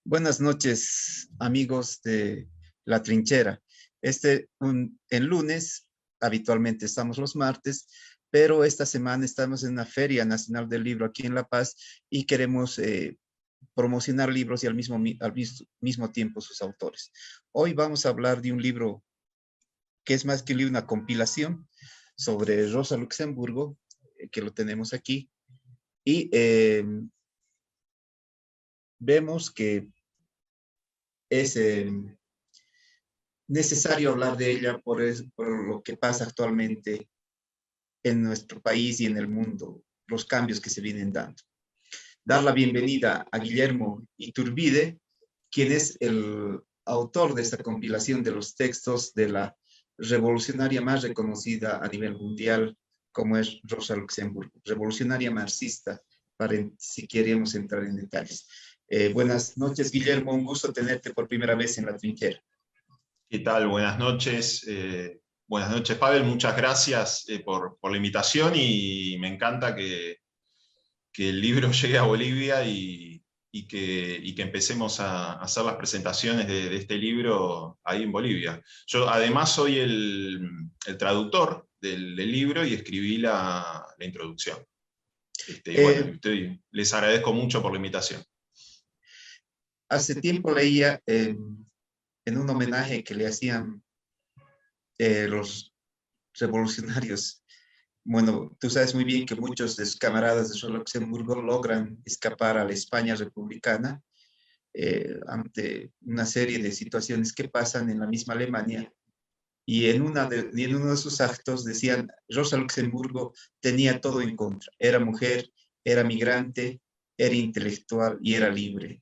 Buenas noches, amigos de La Trinchera. En lunes, habitualmente estamos los martes, pero esta semana estamos en la Feria Nacional del Libro aquí en La Paz y queremos promocionar libros y al mismo tiempo sus autores. Hoy vamos a hablar de un libro que es más que un libro, una compilación sobre Rosa Luxemburgo, que lo tenemos aquí, y vemos que es necesario hablar de ella por lo que pasa actualmente en nuestro país y en el mundo, los cambios que se vienen dando. Dar la bienvenida a Guillermo Iturbide, quien es el autor de esta compilación de los textos de la revolucionaria más reconocida a nivel mundial, como es Rosa Luxemburgo, revolucionaria marxista, si queremos entrar en detalles. Buenas noches, Guillermo, un gusto tenerte por primera vez en La Trinchera. ¿Qué tal? Buenas noches, Pavel. Muchas gracias por la invitación y me encanta que el libro llegue a Bolivia y que empecemos a hacer las presentaciones de este libro ahí en Bolivia. Yo además soy el traductor del libro y escribí la introducción. Y bueno, les agradezco mucho por la invitación. Hace tiempo leía en un homenaje que le hacían los revolucionarios. Bueno, tú sabes muy bien que muchos de sus camaradas de Luxemburgo logran escapar a la España republicana ante una serie de situaciones que pasan en la misma Alemania. Y en uno de sus actos decían, Rosa Luxemburgo tenía todo en contra. Era mujer, era migrante, era intelectual y era libre.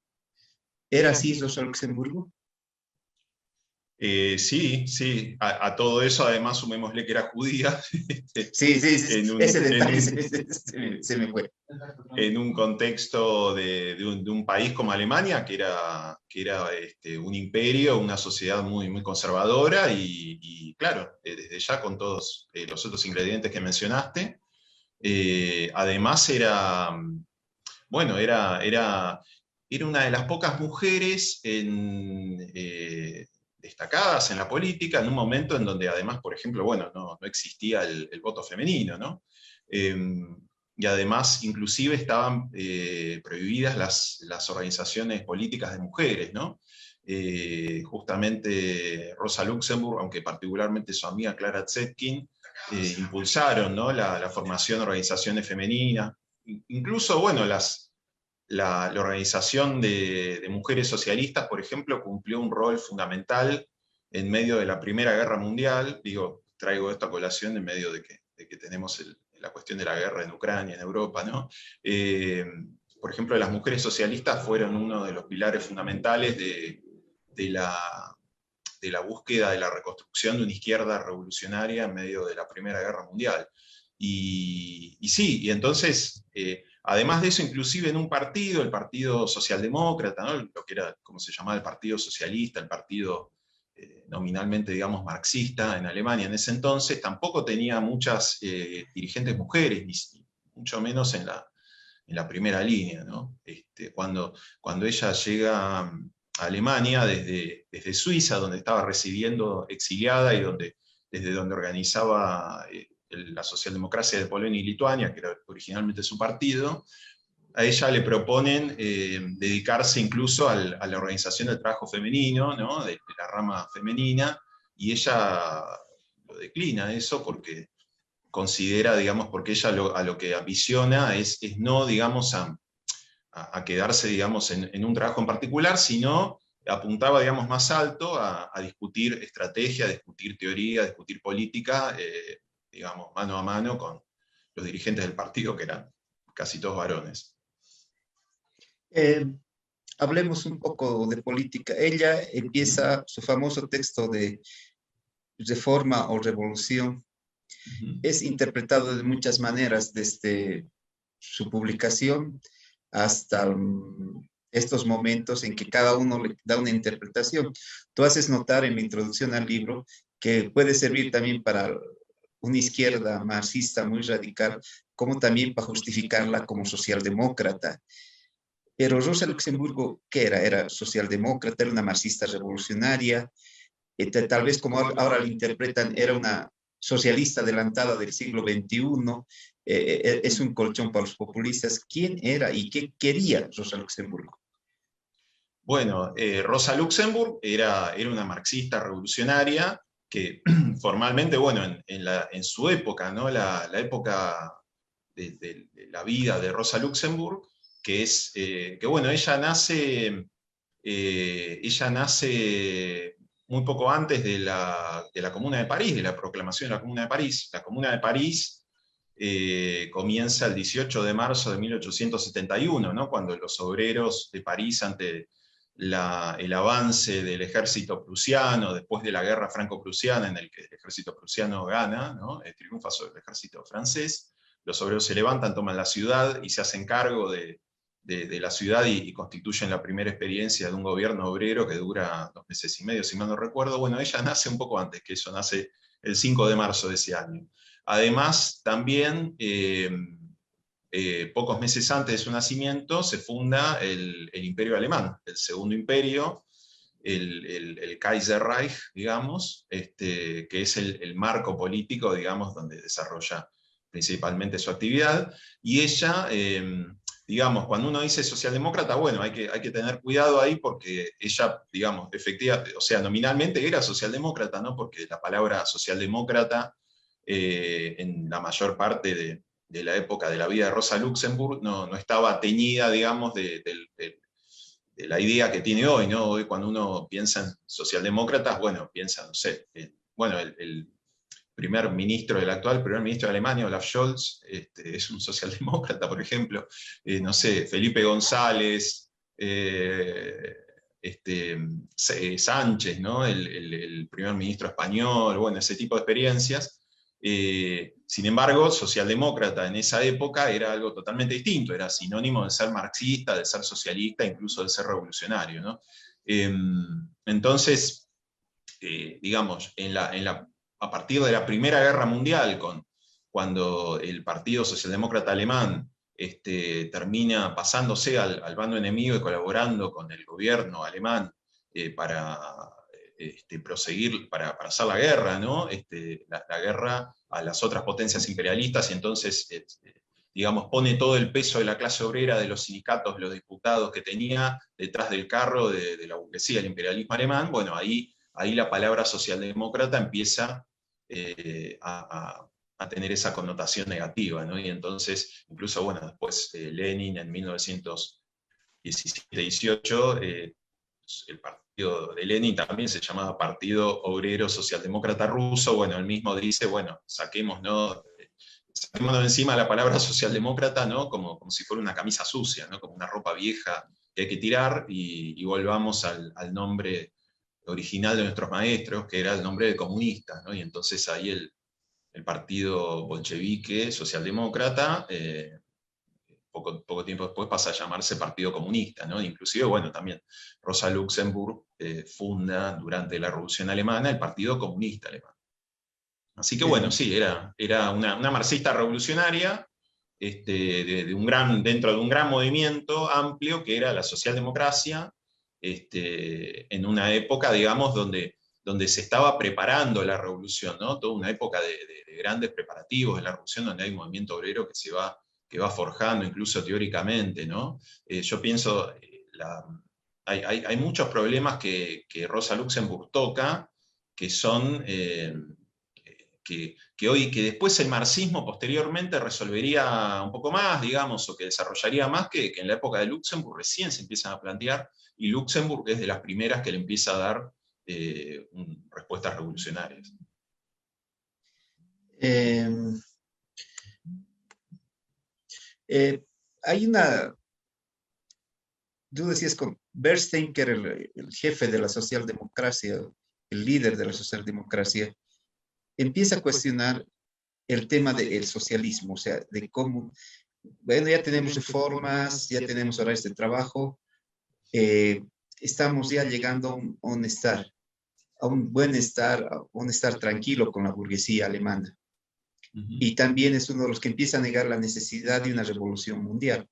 ¿Era así Rosa Luxemburgo? Sí. A todo eso además sumémosle que era judía. Sí, ese detalle se me fue. En un contexto de un país como Alemania, que era un imperio, una sociedad muy, muy conservadora, y claro, desde ya con todos los otros ingredientes que mencionaste. Además era una de las pocas mujeres destacadas en la política en un momento en donde además, por ejemplo, no existía el voto femenino, ¿no? Y además, inclusive estaban prohibidas las organizaciones políticas de mujeres, ¿no? Justamente Rosa Luxemburg, aunque particularmente su amiga Clara Zetkin, impulsaron, ¿no?, la formación de organizaciones femeninas. Incluso, bueno, la organización de mujeres socialistas, por ejemplo, cumplió un rol fundamental en medio de la Primera Guerra Mundial. Traigo esto a colación en medio de que tenemos la cuestión de la guerra en Ucrania, en Europa, ¿no? Por ejemplo, las mujeres socialistas fueron uno de los pilares fundamentales de la búsqueda de la reconstrucción de una izquierda revolucionaria en medio de la Primera Guerra Mundial. Y entonces, además de eso, inclusive en un partido, el Partido Socialdemócrata, ¿no?, lo que era, como se llamaba, el Partido Socialista, el partido nominalmente, digamos, marxista en Alemania en ese entonces, tampoco tenía muchas dirigentes mujeres, ni mucho menos en la primera línea, ¿no? Cuando ella llega a Alemania desde Suiza, donde estaba residiendo exiliada y desde donde organizaba la socialdemocracia de Polonia y Lituania, que era originalmente su partido, a ella le proponen dedicarse incluso a la organización del trabajo femenino, ¿no?, de la rama femenina, y ella lo declina eso porque considera, digamos, porque ella a lo que ambiciona es no, digamos, a quedarse, digamos, en un trabajo en particular, sino apuntaba, digamos, más alto a discutir estrategia, a discutir teoría, a discutir política, digamos, mano a mano con los dirigentes del partido, que eran casi todos varones. Hablemos un poco de política. Ella empieza su famoso texto de Reforma o Revolución. Es interpretado de muchas maneras, desde su publicación hasta estos momentos en que cada uno le da una interpretación. Tú haces notar en la introducción al libro que puede servir también para una izquierda marxista muy radical, como también para justificarla como socialdemócrata. Pero Rosa Luxemburgo, ¿qué era? Era socialdemócrata, era una marxista revolucionaria, tal vez como ahora la interpretan, era una socialista adelantada del siglo XXI, es un colchón para los populistas. ¿Quién era y qué quería Rosa Luxemburgo? Bueno, Rosa Luxemburg era una marxista revolucionaria que formalmente, bueno, en su época, ¿no? La época de la vida de Rosa Luxemburg, que bueno, ella nace muy poco antes de la Comuna de París, de la proclamación de la Comuna de París. La Comuna de París comienza el 18 de marzo de 1871, ¿no? Cuando los obreros de París, ante el avance del ejército prusiano, después de la guerra franco-prusiana, en el que el ejército prusiano gana, ¿no? Triunfa sobre el ejército francés, los obreros se levantan, toman la ciudad y se hacen cargo de la ciudad y constituyen la primera experiencia de un gobierno obrero que dura 2 meses y medio, si mal no recuerdo. Bueno, ella nace un poco antes que eso, nace el 5 de marzo de ese año. Además, también, pocos meses antes de su nacimiento, se funda el Imperio Alemán, el Segundo Imperio, el Kaiserreich, digamos, que es el marco político, digamos, donde desarrolla principalmente su actividad. Y ella, digamos, cuando uno dice socialdemócrata, bueno, hay que tener cuidado ahí porque ella, digamos, efectivamente, o sea, nominalmente era socialdemócrata, ¿no? Porque la palabra socialdemócrata, en la mayor parte de la época de la vida de Rosa Luxemburg, no estaba teñida, digamos, de la idea que tiene hoy, ¿no? Hoy cuando uno piensa en socialdemócratas, bueno, piensa, no sé, bueno, el actual primer ministro de Alemania, Olaf Scholz, es un socialdemócrata, por ejemplo, no sé, Felipe González, Sánchez, ¿no? El primer ministro español, bueno, ese tipo de experiencias. Sin embargo, socialdemócrata en esa época era algo totalmente distinto, era sinónimo de ser marxista, de ser socialista, incluso de ser revolucionario, ¿no? Entonces, digamos, a partir de la Primera Guerra Mundial, cuando el Partido Socialdemócrata Alemán termina pasándose al bando enemigo y colaborando con el gobierno alemán para proseguir, para hacer la guerra, ¿no? La guerra a las otras potencias imperialistas, y entonces, digamos, pone todo el peso de la clase obrera, de los sindicatos, los diputados que tenía detrás del carro de la burguesía, del imperialismo alemán. Bueno, ahí la palabra socialdemócrata empieza a tener esa connotación negativa, ¿no? Y entonces, incluso, bueno, después Lenin en 1917-18, el partido de Lenin también se llamaba Partido Obrero Socialdemócrata Ruso. Bueno, él mismo dice, bueno, saquémonos de encima la palabra socialdemócrata, ¿no? Como si fuera una camisa sucia, ¿no? Como una ropa vieja que hay que tirar, y volvamos al nombre original de nuestros maestros, que era el nombre de comunista, ¿no? Y entonces ahí el partido bolchevique socialdemócrata, poco tiempo después pasa a llamarse Partido Comunista, ¿no? Inclusive, bueno, también Rosa Luxemburg funda durante la Revolución Alemana el Partido Comunista Alemán. Así que bueno, sí, era una marxista revolucionaria, dentro de un gran movimiento amplio que era la socialdemocracia, en una época, digamos, donde se estaba preparando la revolución, ¿no? Toda una época de grandes preparativos de la revolución, donde hay un movimiento obrero que va forjando incluso teóricamente, ¿no? Yo pienso, hay muchos problemas que Rosa Luxemburg toca, que son... que después el marxismo posteriormente resolvería un poco más, digamos, o que desarrollaría más, que en la época de Luxemburg recién se empiezan a plantear, y Luxemburg es de las primeras que le empieza a dar respuestas revolucionarias. Hay una, tú decías con Bernstein, que era el jefe de la socialdemocracia, el líder de la socialdemocracia, empieza a cuestionar el tema del socialismo, o sea, de cómo, bueno, ya tenemos reformas, ya tenemos horarios de trabajo, estamos ya llegando a un estar, a un estar tranquilo con la burguesía alemana. Y también es uno de los que empieza a negar la necesidad de una revolución mundial.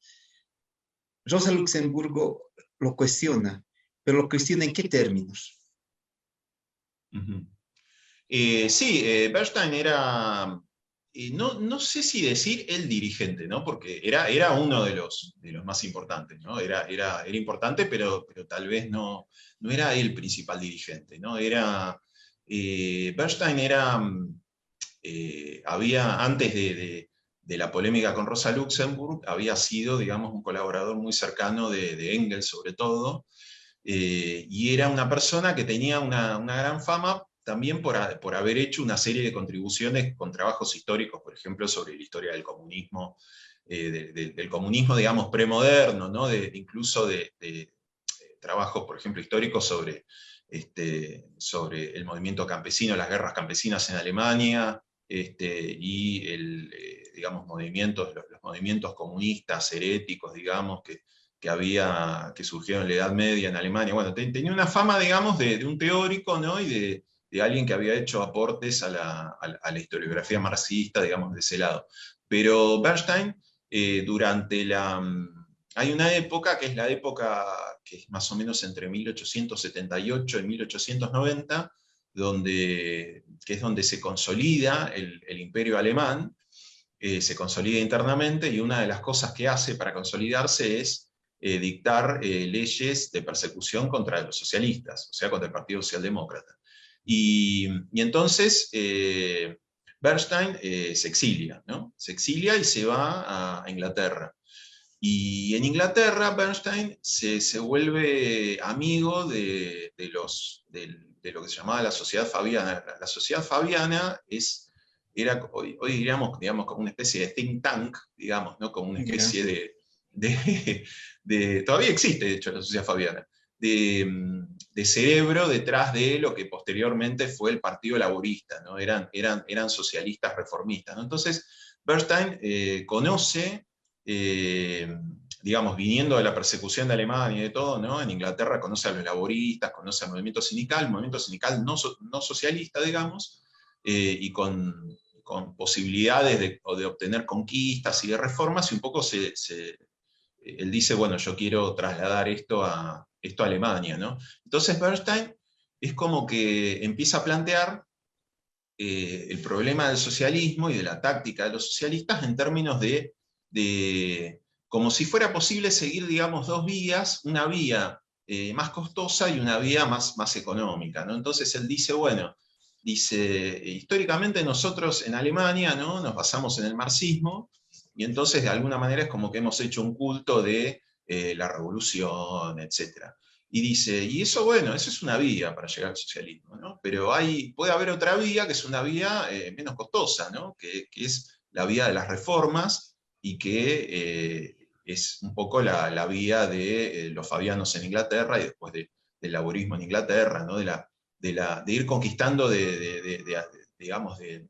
Rosa Luxemburgo lo cuestiona, pero lo cuestiona en qué términos. Ujú. Sí, Bernstein era, no sé si decir el dirigente, ¿no? Porque era uno de los más importantes, ¿no? Era importante, pero tal vez no era el principal dirigente, ¿no? Bernstein era, antes de la polémica con Rosa Luxemburg, había sido, digamos, un colaborador muy cercano de Engels sobre todo, y era una persona que tenía una gran fama también por haber hecho una serie de contribuciones con trabajos históricos, por ejemplo, sobre la historia del comunismo, del comunismo, digamos, premoderno, ¿no? Incluso de trabajos, por ejemplo, históricos sobre el movimiento campesino, las guerras campesinas en Alemania, y digamos, los movimientos comunistas, heréticos, digamos, que surgieron en la Edad Media en Alemania. Bueno, tenía una fama, digamos, de un teórico, ¿no? Y de alguien que había hecho aportes a la historiografía marxista, digamos, de ese lado. Pero Bernstein, durante hay una época que es la época que es más o menos entre 1878 y 1890, que es donde se consolida el imperio alemán, se consolida internamente, y una de las cosas que hace para consolidarse es dictar leyes de persecución contra los socialistas, o sea, contra el Partido Socialdemócrata. Y entonces Bernstein se exilia, ¿no? Se exilia y se va a Inglaterra. Y en Inglaterra, Bernstein se vuelve amigo de lo que se llamaba la Sociedad Fabiana. La Sociedad Fabiana hoy diríamos como una especie de think tank, digamos, ¿no? Como una Ya. especie todavía existe, de hecho, la Sociedad Fabiana, de cerebro detrás de lo que posteriormente fue el Partido Laborista, ¿no? Eran socialistas reformistas, ¿no? Entonces, Bernstein conoce, digamos, viniendo de la persecución de Alemania y de todo, ¿no? En Inglaterra conoce a los laboristas, conoce al movimiento sindical no socialista, digamos, y con posibilidades de obtener conquistas y de reformas, y un poco él dice, bueno, yo quiero trasladar esto a Alemania, ¿no? Entonces Bernstein es como que empieza a plantear el problema del socialismo y de la táctica de los socialistas en términos de como si fuera posible seguir, digamos, dos vías, una vía más costosa y una vía más económica, ¿no? Entonces él dice, bueno, históricamente nosotros en Alemania, ¿no? Nos basamos en el marxismo, y entonces de alguna manera es como que hemos hecho un culto de la revolución, etc. Y dice, y eso, bueno, eso es una vía para llegar al socialismo, ¿no? Pero puede haber otra vía, que es una vía menos costosa, ¿no? Que es la vía de las reformas, y que es un poco la vía de los fabianos en Inglaterra, y después del laborismo en Inglaterra, ¿no? De ir conquistando, digamos, de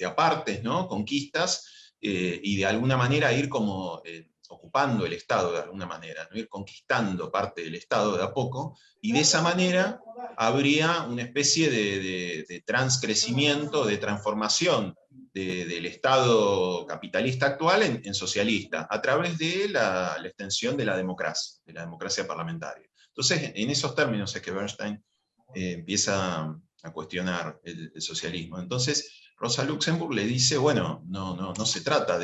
apartes, ¿no? Conquistas, y de alguna manera ir como ocupando el Estado de alguna manera, ¿no? Ir conquistando parte del Estado de a poco, y de esa manera habría una especie de transcrecimiento, de transformación del Estado capitalista actual en socialista, a través de la extensión de la democracia parlamentaria. Entonces, en esos términos es que Bernstein empieza a cuestionar el socialismo. Entonces, Rosa Luxemburg le dice, bueno, no se trata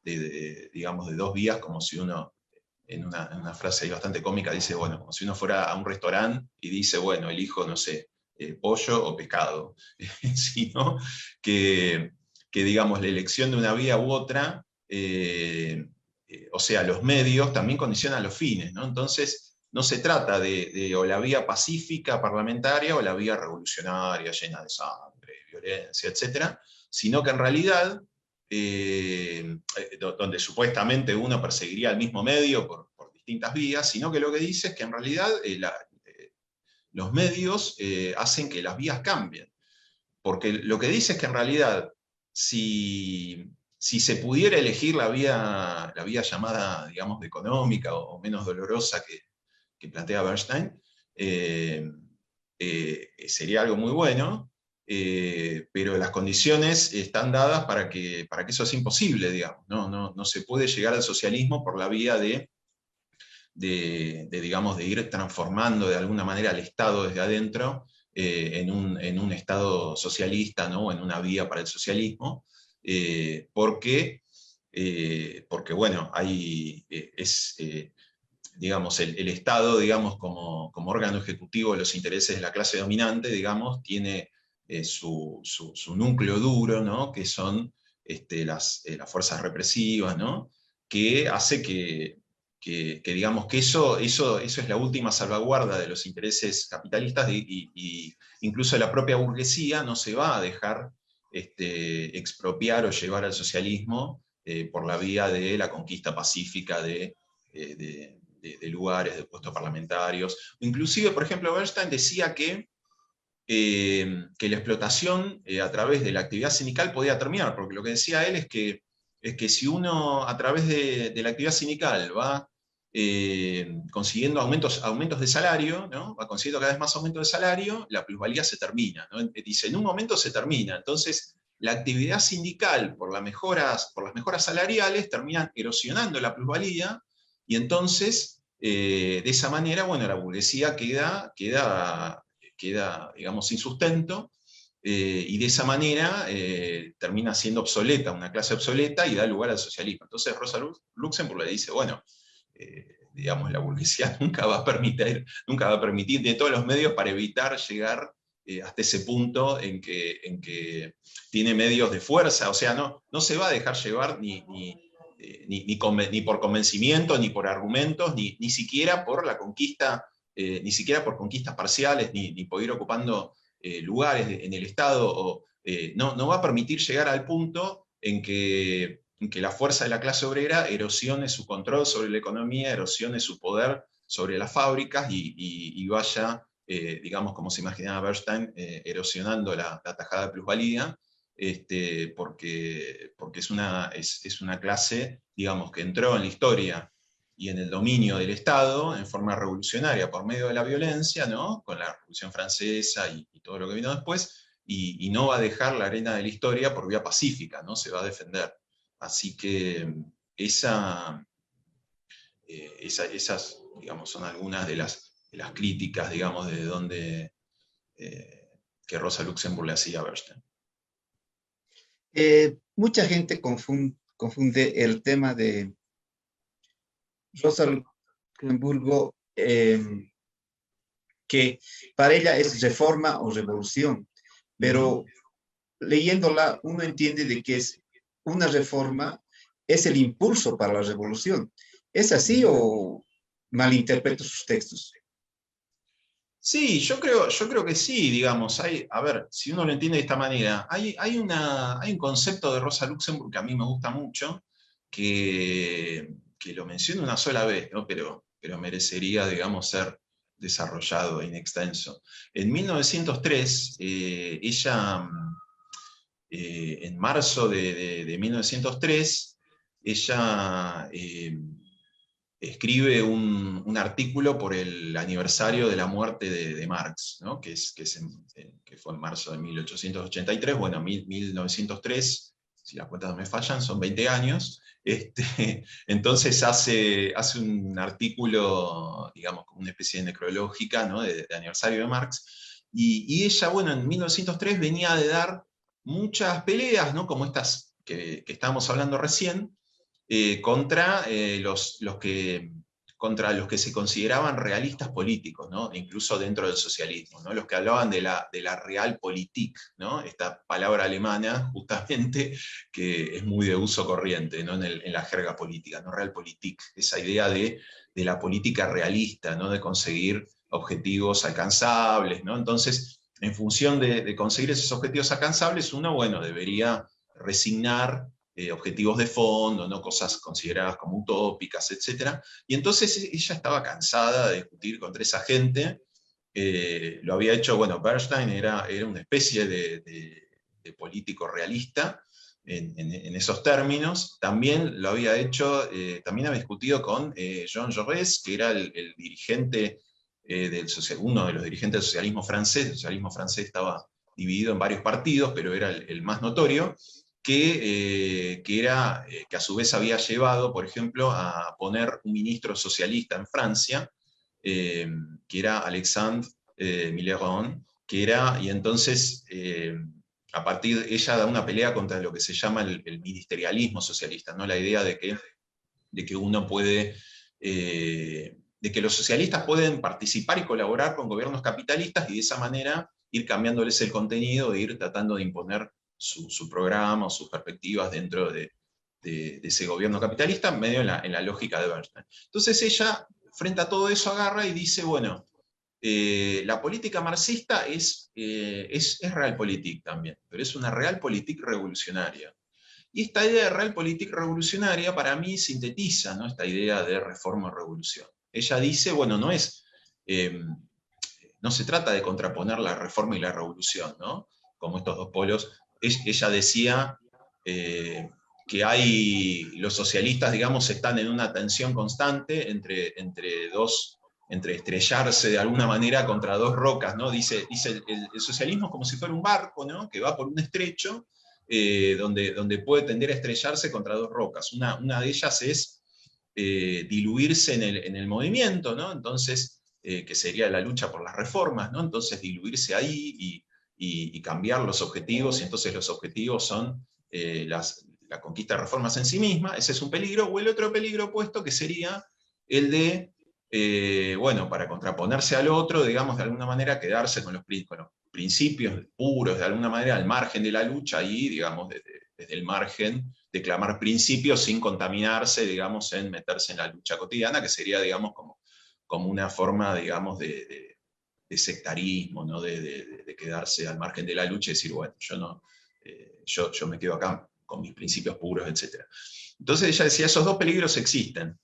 digamos, de dos vías, como si uno, en una frase ahí bastante cómica, dice, bueno, como si uno fuera a un restaurante y dice, bueno, elijo, no sé, pollo o pescado, sino que, digamos, la elección de una vía u otra, o sea, los medios también condicionan los fines, ¿no? Entonces, no se trata de o la vía pacífica parlamentaria o la vía revolucionaria llena de sangre, violencia, etcétera, sino que en realidad, donde supuestamente uno perseguiría el mismo medio por distintas vías, sino que lo que dice es que en realidad los medios hacen que las vías cambien. Porque lo que dice es que en realidad, si se pudiera elegir la vía llamada, digamos, de económica o menos dolorosa que plantea Bernstein, sería algo muy bueno, pero las condiciones están dadas para que eso sea imposible, digamos. No se puede llegar al socialismo por la vía de digamos, de ir transformando de alguna manera al Estado desde adentro en un Estado socialista, ¿no? En una vía para el socialismo, porque bueno, digamos, el Estado, digamos, como órgano ejecutivo de los intereses de la clase dominante, digamos, tiene su núcleo duro, ¿no? Que son las fuerzas represivas, ¿no? Que hace que digamos, que eso es la última salvaguarda de los intereses capitalistas, y incluso la propia burguesía no se va a dejar expropiar o llevar al socialismo por la vía de la conquista pacífica de lugares, de puestos parlamentarios. Inclusive, por ejemplo, Bernstein decía que la explotación a través de la actividad sindical podía terminar, porque lo que decía él es que si uno a través de la actividad sindical va consiguiendo aumentos de salario, ¿no? Va consiguiendo cada vez más aumentos de salario, la plusvalía se termina, ¿no? Dice, en un momento se termina. Entonces, la actividad sindical, por las mejoras salariales, terminan erosionando la plusvalía, y entonces, de esa manera, bueno, la burguesía queda, digamos, sin sustento, y de esa manera termina siendo obsoleta, una clase obsoleta, y da lugar al socialismo. Entonces Rosa Luxemburg le dice, bueno, digamos, la burguesía nunca va a permitir de todos los medios para evitar llegar hasta ese punto en que tiene medios de fuerza, o sea, no se va a dejar llevar ni por convencimiento, ni por argumentos, ni siquiera por la conquista, ni siquiera por conquistas parciales, ni por ir ocupando lugares en el Estado, no va a permitir llegar al punto en que la fuerza de la clase obrera erosione su control sobre la economía, erosione su poder sobre las fábricas, y vaya, digamos, como se imaginaba Bernstein, erosionando la tajada de plusvalía, porque es una clase, digamos, que entró en la historia y en el dominio del Estado en forma revolucionaria por medio de la violencia, ¿no? Con la Revolución Francesa y todo lo que vino después, y no va a dejar la arena de la historia por vía pacífica, ¿no? Se va a defender. Así que esas, digamos, son algunas de las críticas, digamos, de donde que Rosa Luxemburg le hacía a Bernstein. Mucha gente confunde el tema de Rosa Luxemburgo, que para ella es reforma o revolución, pero leyéndola uno entiende de que es una reforma, es el impulso para la revolución. ¿Es así o malinterpreto sus textos? Sí, yo creo que sí, digamos. A ver, si uno lo entiende de esta manera, hay un concepto de Rosa Luxemburg que a mí me gusta mucho, que lo menciono una sola vez, ¿no? Pero merecería, digamos, ser desarrollado in extenso. En 1903, ella, en marzo de 1903, ella escribe un artículo por el aniversario de la muerte de Marx, ¿no? que fue en marzo de 1883, bueno, 1903, si las cuentas no me fallan, son 20 años. Entonces hace un artículo, digamos, como una especie de necrológica, ¿no? de aniversario de Marx, y ella, bueno, en 1903 venía de dar muchas peleas, ¿no? Como estas que estábamos hablando recién, contra los que se consideraban realistas políticos, ¿no? Incluso dentro del socialismo, ¿no? Los que hablaban de la Realpolitik, ¿no? Esta palabra alemana, justamente, que es muy de uso corriente, ¿no? en la jerga política, ¿no? Realpolitik, esa idea de la política realista, ¿no? De conseguir objetivos alcanzables, ¿no? Entonces, en función de conseguir esos objetivos alcanzables, uno, bueno, debería resignar objetivos de fondo, ¿no? Cosas consideradas como utópicas, etc. Y entonces ella estaba cansada de discutir contra esa gente. Lo había hecho, bueno, Bernstein era una especie de político realista en esos términos. También lo había hecho, también había discutido con Jean Jaurès, que era el dirigente uno de los dirigentes del socialismo francés. El socialismo francés estaba dividido en varios partidos, pero era el más notorio. que a su vez había llevado, por ejemplo, a poner un ministro socialista en Francia, que era Alexandre Millerand, y entonces, a partir de ella da una pelea contra lo que se llama el ministerialismo socialista, ¿no? La idea de que uno puede, de que los socialistas pueden participar y colaborar con gobiernos capitalistas y de esa manera ir cambiándoles el contenido e ir tratando de imponer su programa o sus perspectivas dentro de ese gobierno capitalista, medio en la lógica de Bernstein. Entonces ella, frente a todo eso, agarra y dice, bueno, la política marxista es realpolitik también, pero es una realpolitik revolucionaria. Y esta idea de realpolitik revolucionaria para mí sintetiza, ¿no?, esta idea de reforma o revolución. Ella dice, bueno, no se trata de contraponer la reforma y la revolución, ¿no?, como estos dos polos. Ella decía que los socialistas, digamos, están en una tensión constante entre estrellarse de alguna manera contra dos rocas, ¿no? Dice el socialismo es como si fuera un barco, ¿no?, que va por un estrecho, donde puede tender a estrellarse contra dos rocas. Una de ellas es diluirse en el movimiento, ¿no? Entonces, que sería la lucha por las reformas, ¿no? Entonces, diluirse ahí y cambiar los objetivos, y entonces los objetivos son la conquista de reformas en sí misma. Ese es un peligro. O el otro peligro opuesto, que sería el de, bueno, para contraponerse al otro, digamos, de alguna manera quedarse con los principios puros, de alguna manera, al margen de la lucha, y, digamos, desde el margen, declamar principios sin contaminarse, digamos, en meterse en la lucha cotidiana, que sería, digamos, como una forma, digamos, de sectarismo, ¿no?, de quedarse al margen de la lucha y decir, bueno, yo me quedo acá con mis principios puros, etc. Entonces ella decía, esos dos peligros existen.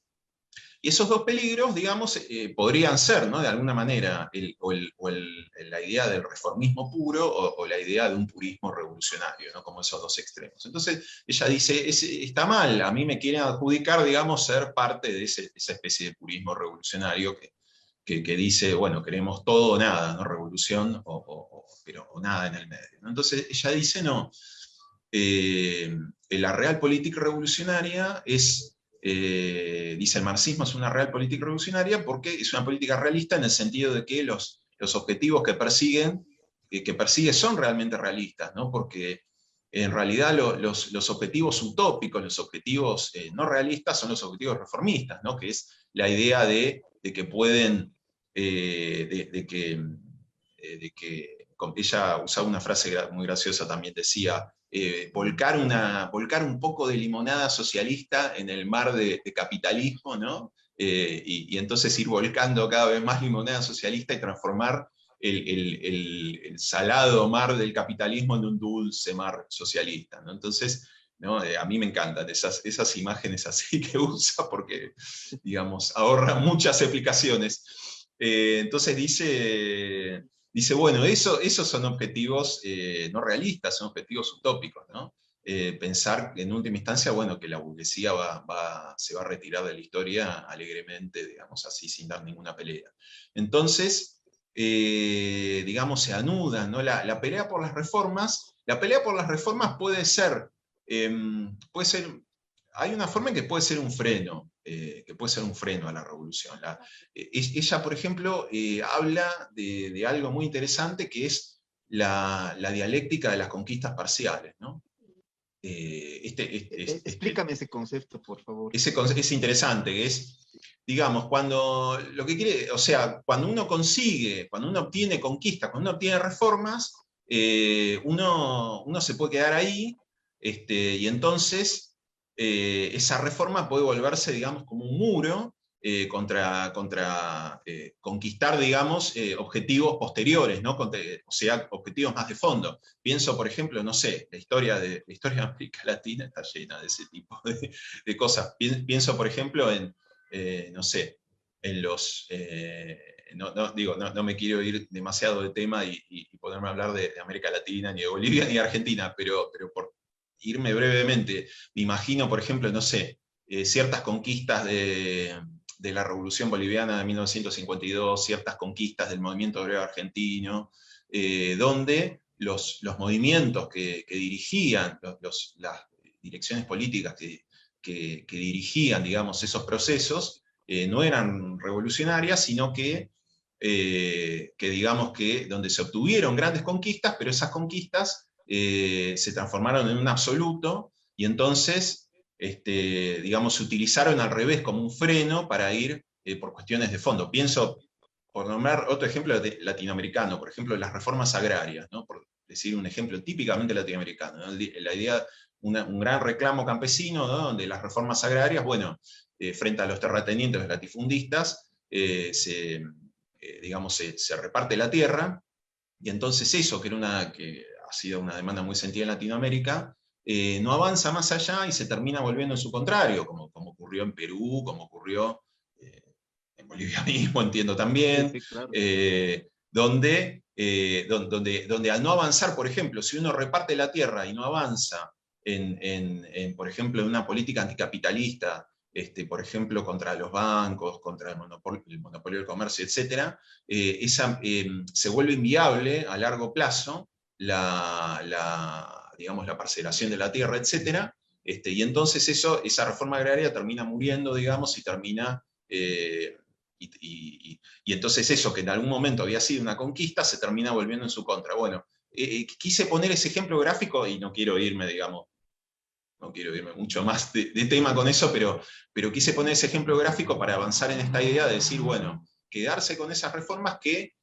Y esos dos peligros, digamos, podrían ser, ¿no?, de alguna manera, la idea del reformismo puro o la idea de un purismo revolucionario, ¿no?, como esos dos extremos. Entonces ella dice, está mal, a mí me quieren adjudicar, digamos, ser parte de esa especie de purismo revolucionario que dice, bueno, queremos todo o nada, ¿no?, revolución o nada en el medio, ¿no? Entonces ella dice, no, la realpolitik revolucionaria dice el marxismo es una realpolitik revolucionaria porque es una política realista en el sentido de que los objetivos que persigue son realmente realistas, ¿no? Porque en realidad los objetivos utópicos, los objetivos no realistas son los objetivos reformistas, ¿no?, que es la idea de que pueden, ella usaba una frase muy graciosa también, decía, volcar un poco de limonada socialista en el mar de capitalismo, ¿no? Y entonces ir volcando cada vez más limonada socialista y transformar el salado mar del capitalismo en un dulce mar socialista, ¿no? Entonces, ¿no?, a mí me encantan esas imágenes así que usa porque, digamos, ahorra muchas explicaciones. Entonces dice, bueno, esos son objetivos no realistas, son objetivos utópicos, ¿no? Pensar en última instancia, bueno, que la burguesía se va a retirar de la historia alegremente, digamos así, sin dar ninguna pelea. Entonces, digamos, se anudan, ¿no? La pelea por las reformas puede ser, hay una forma en que puede ser un freno, a la revolución. Ella, por ejemplo, habla de algo muy interesante que es la dialéctica de las conquistas parciales, ¿no? Explícame ese concepto, por favor. Es interesante, que es, digamos, cuando uno obtiene conquistas, cuando uno obtiene reformas, uno se puede quedar ahí, y entonces esa reforma puede volverse, digamos, como un muro contra conquistar, digamos, objetivos posteriores, ¿no? O sea, objetivos más de fondo. Pienso, por ejemplo, no sé, la historia de América Latina está llena de ese tipo de cosas. Pienso, por ejemplo, no sé, en los... no me quiero ir demasiado de tema y ponerme a hablar de América Latina, ni de Bolivia, ni de Argentina, pero por irme brevemente, me imagino, por ejemplo, no sé, ciertas conquistas de la Revolución Boliviana de 1952, ciertas conquistas del movimiento obrero argentino, donde los movimientos que dirigían, las direcciones políticas que dirigían, digamos, esos procesos, no eran revolucionarias, sino que digamos que donde se obtuvieron grandes conquistas, pero esas conquistas se transformaron en un absoluto, y entonces, digamos, se utilizaron al revés como un freno para ir por cuestiones de fondo. Pienso, por nombrar otro ejemplo latinoamericano, por ejemplo, las reformas agrarias, ¿no? Por decir un ejemplo típicamente latinoamericano, ¿no? La idea, un gran reclamo campesino, ¿no? Donde las reformas agrarias, bueno, frente a los terratenientes, los latifundistas, digamos, se reparte la tierra, y entonces eso, que ha sido una demanda muy sentida en Latinoamérica, no avanza más allá y se termina volviendo en su contrario, como ocurrió en Perú, como ocurrió en Bolivia mismo, entiendo Sí, también, sí, claro. donde al no avanzar, por ejemplo, si uno reparte la tierra y no avanza por ejemplo, en una política anticapitalista, por ejemplo, contra los bancos, contra el monopolio del comercio, etc., se vuelve inviable a largo plazo digamos, la parcelación de la tierra, etc., y entonces esa reforma agraria termina muriendo, digamos, y termina... y entonces eso que en algún momento había sido una conquista se termina volviendo en su contra. Bueno, quise poner ese ejemplo gráfico y no quiero irme, digamos, no quiero irme mucho más de tema con eso, pero quise poner ese ejemplo gráfico para avanzar en esta idea de decir, bueno, quedarse con esas reformas que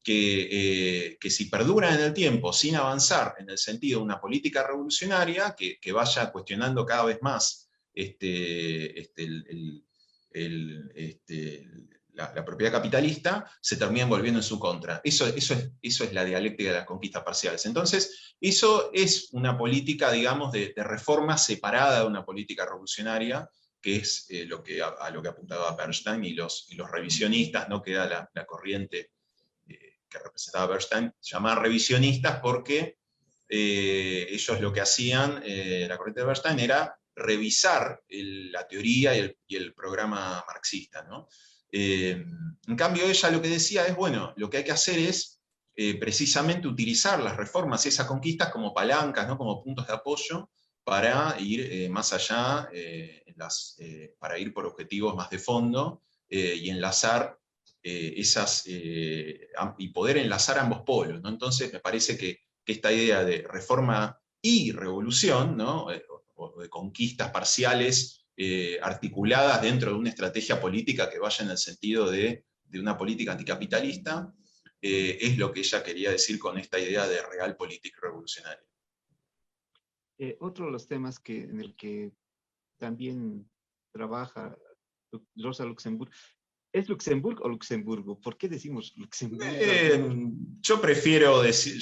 si perduran en el tiempo sin avanzar en el sentido de una política revolucionaria que vaya cuestionando cada vez más la propiedad capitalista, se terminan volviendo en su contra. Eso es la dialéctica de las conquistas parciales. Entonces, eso es una política, digamos, de reforma separada de una política revolucionaria, que es a lo que apuntaba Bernstein y los revisionistas, ¿no? Que era la corriente que representaba Bernstein, se llamaban revisionistas porque ellos lo que hacían, la corriente de Bernstein, era revisar la teoría y el programa marxista, ¿no? En cambio, ella lo que decía es, bueno, lo que hay que hacer es precisamente utilizar las reformas y esas conquistas como palancas, ¿no? Como puntos de apoyo para ir más allá, para ir por objetivos más de fondo y enlazar y poder enlazar ambos polos, ¿no? Entonces me parece que esta idea de reforma y revolución, ¿no? O de conquistas parciales articuladas dentro de una estrategia política que vaya en el sentido de una política anticapitalista, es lo que ella quería decir con esta idea de realpolitik revolucionaria. Otro de los temas en el que también trabaja Rosa Luxemburg, ¿es Luxemburg o Luxemburgo? ¿Por qué decimos Luxemburgo? Yo prefiero decir,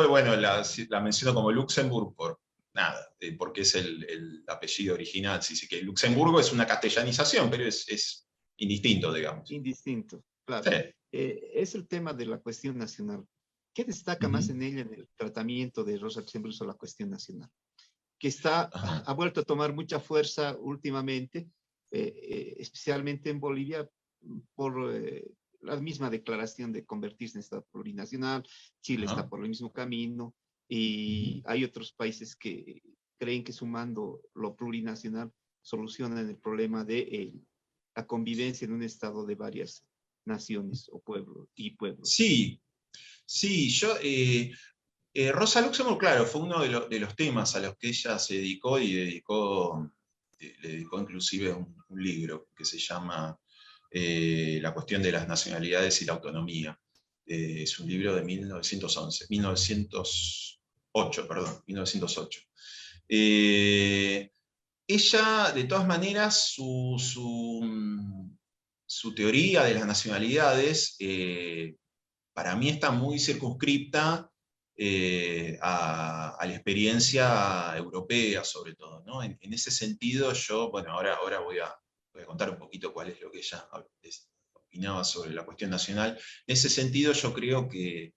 bueno, la menciono como Luxemburg por nada, porque es el apellido original. Sí, que Luxemburgo es una castellanización, pero es indistinto, digamos. Indistinto, claro. Sí. Es el tema de la cuestión nacional. ¿Qué destaca más en ella en el tratamiento de Rosa Luxemburg sobre la cuestión nacional? Que ha vuelto a tomar mucha fuerza últimamente, especialmente en Bolivia, por la misma declaración de convertirse en Estado plurinacional. Chile está por el mismo camino, y hay otros países que creen que sumando lo plurinacional solucionan el problema de la convivencia en un Estado de varias naciones o pueblos. Sí, Rosa Luxemburg, claro, fue uno de los temas a los que ella se dedicó y le dedicó inclusive un libro que se llama La cuestión de las nacionalidades y la autonomía. Es un libro de 1908. Ella, de todas maneras, su teoría de las nacionalidades para mí está muy circunscripta a la experiencia europea, sobre todo, ¿no? En ese sentido, bueno, ahora voy a contar un poquito cuál es lo que ella opinaba sobre la cuestión nacional. En ese sentido, yo creo que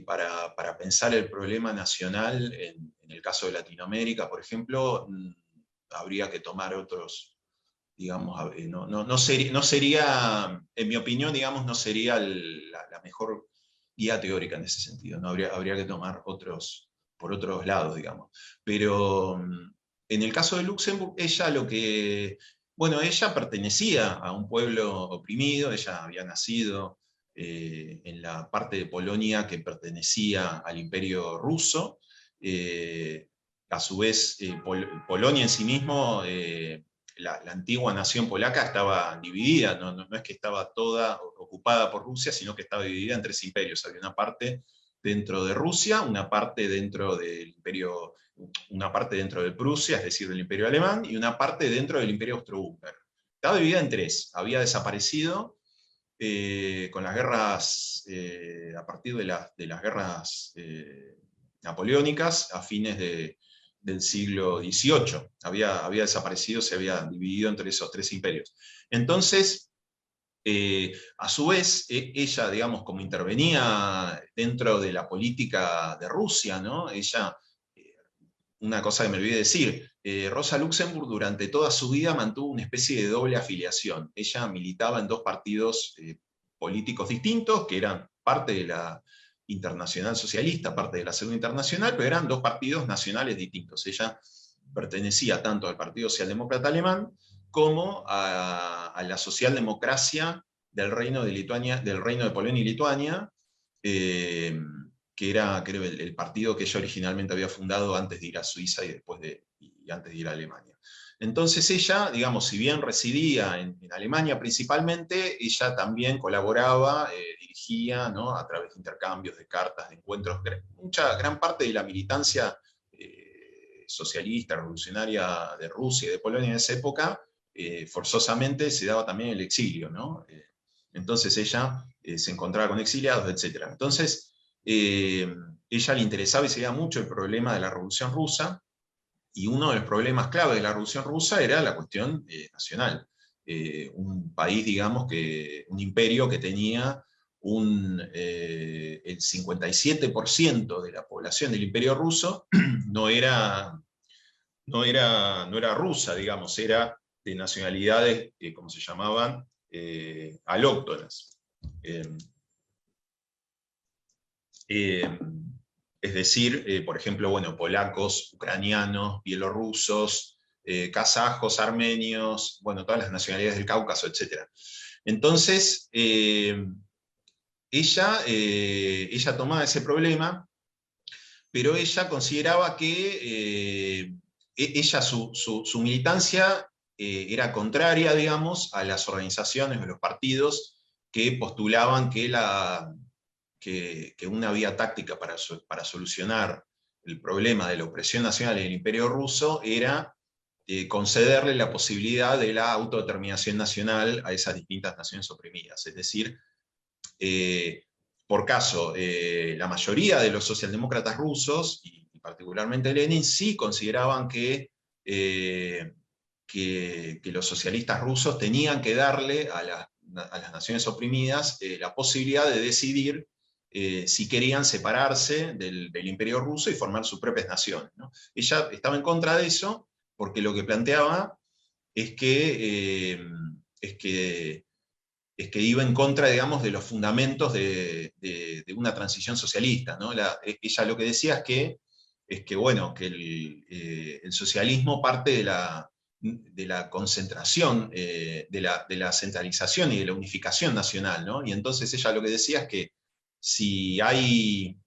para pensar el problema nacional, en el caso de Latinoamérica, por ejemplo, habría que tomar otros, digamos, no sería, en mi opinión, digamos, no sería la mejor guía teórica en ese sentido, ¿no? Habría que tomar por otros lados, digamos. Pero en el caso de Luxemburg, ella pertenecía a un pueblo oprimido, ella había nacido en la parte de Polonia que pertenecía al Imperio Ruso. A su vez, Polonia en sí mismo, la antigua nación polaca estaba dividida, no es que estaba toda ocupada por Rusia, sino que estaba dividida en tres imperios. Había una parte dentro de Rusia, una parte dentro del imperio, una parte dentro de Prusia, es decir, del imperio alemán, y una parte dentro del imperio austrohúngaro. Estaba dividida en tres, había desaparecido con las guerras, a partir de las guerras napoleónicas a fines del siglo XVIII. Había desaparecido, se había dividido entre esos tres imperios. Entonces, a su vez, ella, digamos, como intervenía dentro de la política de Rusia, ¿no? Ella, una cosa que me olvidé decir, Rosa Luxemburg durante toda su vida mantuvo una especie de doble afiliación. Ella militaba en dos partidos políticos distintos, que eran parte de la Internacional Socialista, parte de la Segunda Internacional, pero eran dos partidos nacionales distintos. Ella pertenecía tanto al Partido Socialdemócrata Alemán como a la socialdemocracia del Reino de Lituania, del Reino de Polonia y Lituania, que era el partido que ella originalmente había fundado antes de ir a Suiza y antes de ir a Alemania. Entonces ella, digamos, si bien residía en Alemania principalmente, ella también colaboraba, dirigía, ¿no? A través de intercambios, de cartas, de encuentros. Gran parte de la militancia socialista, revolucionaria de Rusia y de Polonia en esa época, forzosamente se daba también el exilio, ¿no? Entonces ella se encontraba con exiliados, etc. Entonces, ella le interesaba y seguía mucho el problema de la Revolución Rusa, y uno de los problemas clave de la Revolución Rusa era la cuestión nacional. Un país, digamos, un imperio que tenía el 57% de la población del imperio ruso no era rusa, digamos, era de nacionalidades, como se llamaban, alóctonas. Es decir, por ejemplo, bueno, polacos, ucranianos, bielorrusos, kazajos, armenios, bueno, todas las nacionalidades del Cáucaso, etc. Entonces, ella tomaba ese problema, pero ella consideraba que su militancia era contraria, digamos, a las organizaciones o los partidos que postulaban que una vía táctica para solucionar el problema de la opresión nacional en el Imperio Ruso era concederle la posibilidad de la autodeterminación nacional a esas distintas naciones oprimidas. Es decir, por caso, la mayoría de los socialdemócratas rusos, y particularmente Lenin, sí consideraban que los socialistas rusos tenían que darle a las naciones oprimidas la posibilidad de decidir si querían separarse del Imperio Ruso y formar sus propias naciones, ¿no? Ella estaba en contra de eso porque lo que planteaba es que iba en contra, digamos, de los fundamentos de una transición socialista, ¿no? Ella lo que decía es que bueno, que el socialismo parte de la concentración, de la centralización y de la unificación nacional, ¿no? Y entonces ella lo que decía es que si hay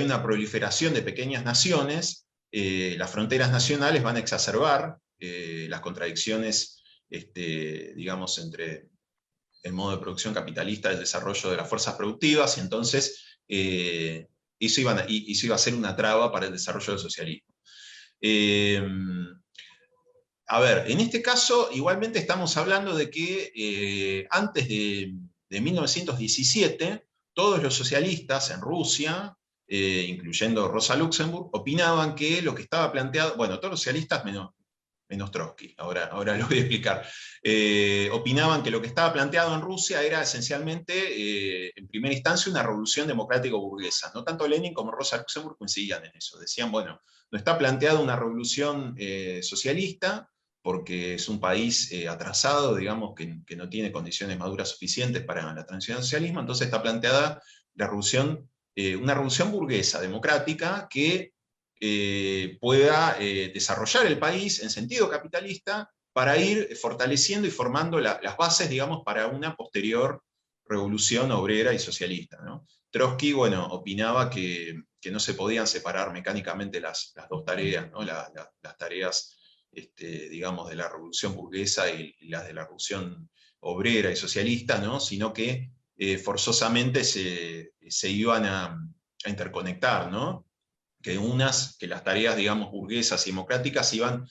una proliferación de pequeñas naciones, las fronteras nacionales van a exacerbar las contradicciones, digamos, entre el modo de producción capitalista, el desarrollo de las fuerzas productivas, y entonces eso iba a ser una traba para el desarrollo del socialismo. A ver, en este caso, igualmente estamos hablando de que antes de 1917, todos los socialistas en Rusia, incluyendo Rosa Luxemburg, opinaban que lo que estaba planteado, bueno, todos los socialistas menos Trotsky, ahora lo voy a explicar, opinaban que lo que estaba planteado en Rusia era esencialmente, en primera instancia, una revolución democrático-burguesa. No tanto Lenin como Rosa Luxemburg coincidían en eso. Decían, bueno, no está planteada una revolución socialista, porque es un país atrasado, digamos, que no tiene condiciones maduras suficientes para la transición al socialismo, entonces está planteada una revolución burguesa, democrática, que pueda desarrollar el país en sentido capitalista para ir fortaleciendo y formando las bases, digamos, para una posterior revolución obrera y socialista, ¿no? Trotsky, bueno, opinaba que no se podían separar mecánicamente las dos tareas, ¿no? Las tareas, digamos, de la revolución burguesa y las de la revolución obrera y socialista, ¿no? Sino que forzosamente se iban a interconectar, ¿no? Que las tareas, digamos, burguesas y democráticas iban,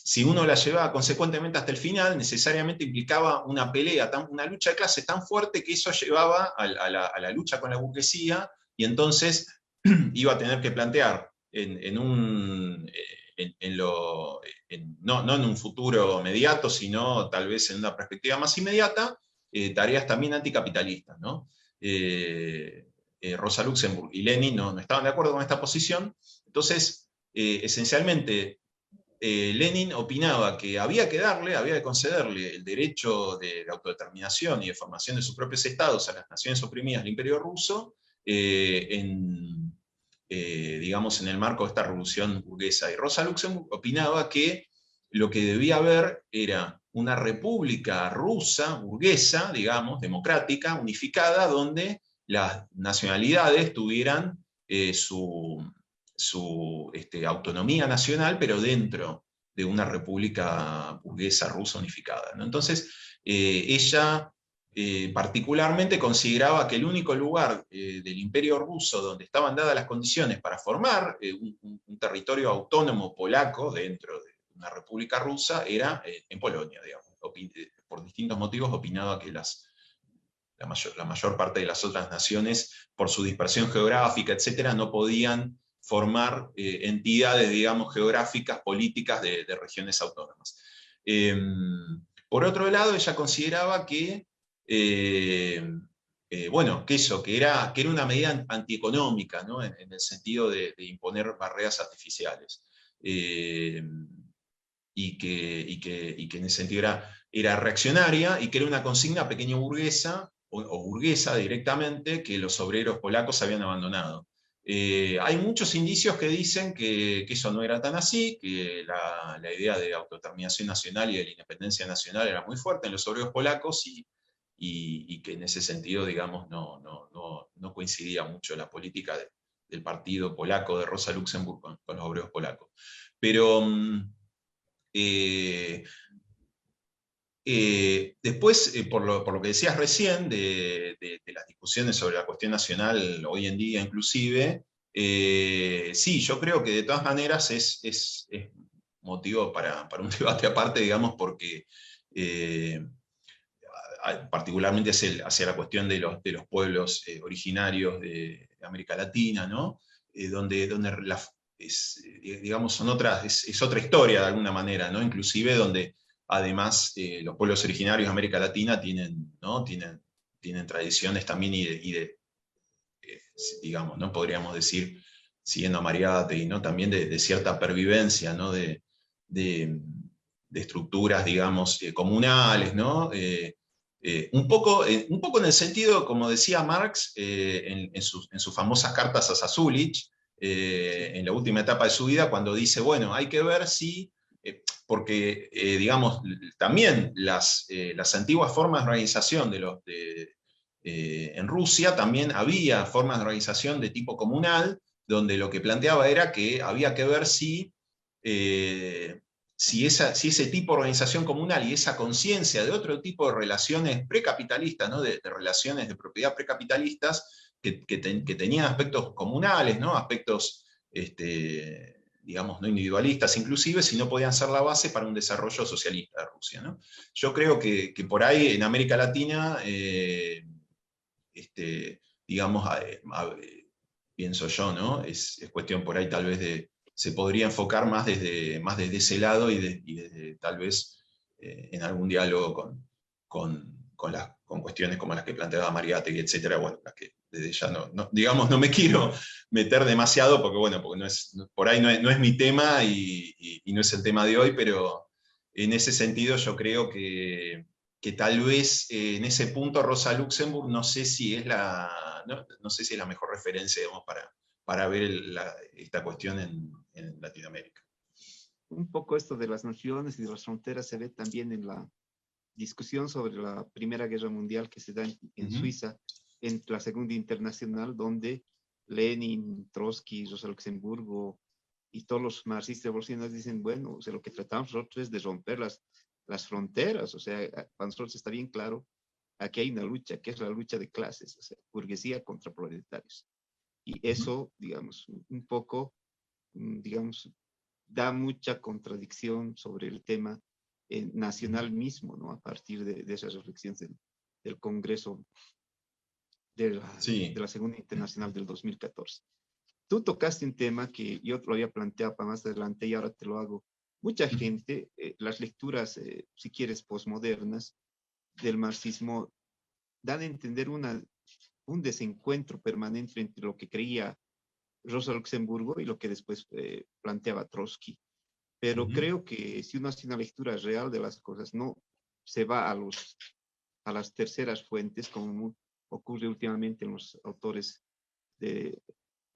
si uno las llevaba consecuentemente hasta el final, necesariamente implicaba una pelea, una lucha de clases tan fuerte que eso llevaba a la lucha con la burguesía, y entonces iba a tener que plantear no en un futuro inmediato, sino tal vez en una perspectiva más inmediata, tareas también anticapitalistas, ¿no? Rosa Luxemburg y Lenin no estaban de acuerdo con esta posición. Entonces, esencialmente, Lenin opinaba que había que concederle el derecho de autodeterminación y de formación de sus propios estados a las naciones oprimidas del Imperio Ruso, digamos, en el marco de esta revolución burguesa. Y Rosa Luxemburg opinaba que lo que debía haber era una república rusa, burguesa, digamos, democrática, unificada, donde las nacionalidades tuvieran su autonomía nacional, pero dentro de una república burguesa rusa unificada, ¿no? Entonces, ella particularmente consideraba que el único lugar del Imperio ruso donde estaban dadas las condiciones para formar un territorio autónomo polaco dentro de una república rusa era en Polonia, digamos. Por distintos motivos opinaba que la mayor parte de las otras naciones, por su dispersión geográfica, etcétera, no podían formar entidades, digamos, geográficas, políticas de regiones autónomas. Por otro lado, ella consideraba que bueno, que era una medida antieconómica, ¿no? en el sentido de imponer barreras artificiales. Y que en ese sentido era reaccionaria, y que era una consigna pequeño burguesa, o burguesa directamente, que los obreros polacos habían abandonado. Hay muchos indicios que dicen que eso no era tan así, que la idea de autodeterminación nacional y de la independencia nacional era muy fuerte en los obreros polacos, y que en ese sentido, digamos, no coincidía mucho la política del partido polaco de Rosa Luxemburg con los obreros polacos. Pero después, por lo que decías recién, de las discusiones sobre la cuestión nacional hoy en día inclusive, sí, yo creo que de todas maneras es motivo para un debate aparte, digamos, porque particularmente hacia la cuestión de los pueblos originarios de América Latina, ¿no? Donde digamos, es otra historia de alguna manera, ¿no? Inclusive donde además los pueblos originarios de América Latina tienen tradiciones también digamos, ¿no? Podríamos decir, siguiendo a Mariátegui, ¿no? También de cierta pervivencia, ¿no? de estructuras, digamos, comunales, ¿no? Un poco en el sentido, como decía Marx en sus famosas cartas a Sasulich, en la última etapa de su vida, cuando dice, bueno, hay que ver si, porque digamos, también las antiguas formas de organización en Rusia, también había formas de organización de tipo comunal, donde lo que planteaba era que había que ver si ese tipo de organización comunal y esa conciencia de otro tipo de relaciones precapitalistas, ¿no? de relaciones de propiedad precapitalistas, que tenían aspectos comunales, ¿no? Aspectos, digamos, no individualistas inclusive, si no podían ser la base para un desarrollo socialista de Rusia, ¿no? Yo creo que por ahí en América Latina, digamos, pienso yo, ¿no? Es cuestión por ahí tal vez se podría enfocar más desde ese lado y desde tal vez en algún diálogo con cuestiones como las que planteaba Mariátegui, etcétera, bueno, las que desde ya digamos, no me quiero meter demasiado porque, bueno, porque por ahí no es mi tema y no es el tema de hoy, pero en ese sentido yo creo que que tal vez en ese punto Rosa Luxemburg no sé si es no sé si es la mejor referencia, digamos, para ver esta cuestión en Latinoamérica. Un poco esto de las naciones y de las fronteras se ve también en la discusión sobre la Primera Guerra Mundial que se da en Suiza, en la Segunda Internacional, donde Lenin, Trotsky, Rosa Luxemburgo y todos los marxistas revolucionarios dicen, bueno, o sea, lo que tratamos nosotros es de romper las fronteras, o sea, para nosotros está bien claro, aquí hay una lucha, que es la lucha de clases, o sea, burguesía contra proletarios. Y eso, digamos, un poco, digamos, da mucha contradicción sobre el tema nacional mismo, ¿no? A partir de esas reflexiones del Congreso de la Segunda Internacional del 2014. Tú tocaste un tema que yo te lo había planteado para más adelante y ahora te lo hago. Mucha gente, las lecturas, si quieres, posmodernas del marxismo, dan a entender un desencuentro permanente entre lo que creía Rosa Luxemburgo y lo que después planteaba Trotsky. Pero creo que si uno hace una lectura real de las cosas, no se va a las terceras fuentes, como ocurre últimamente en los autores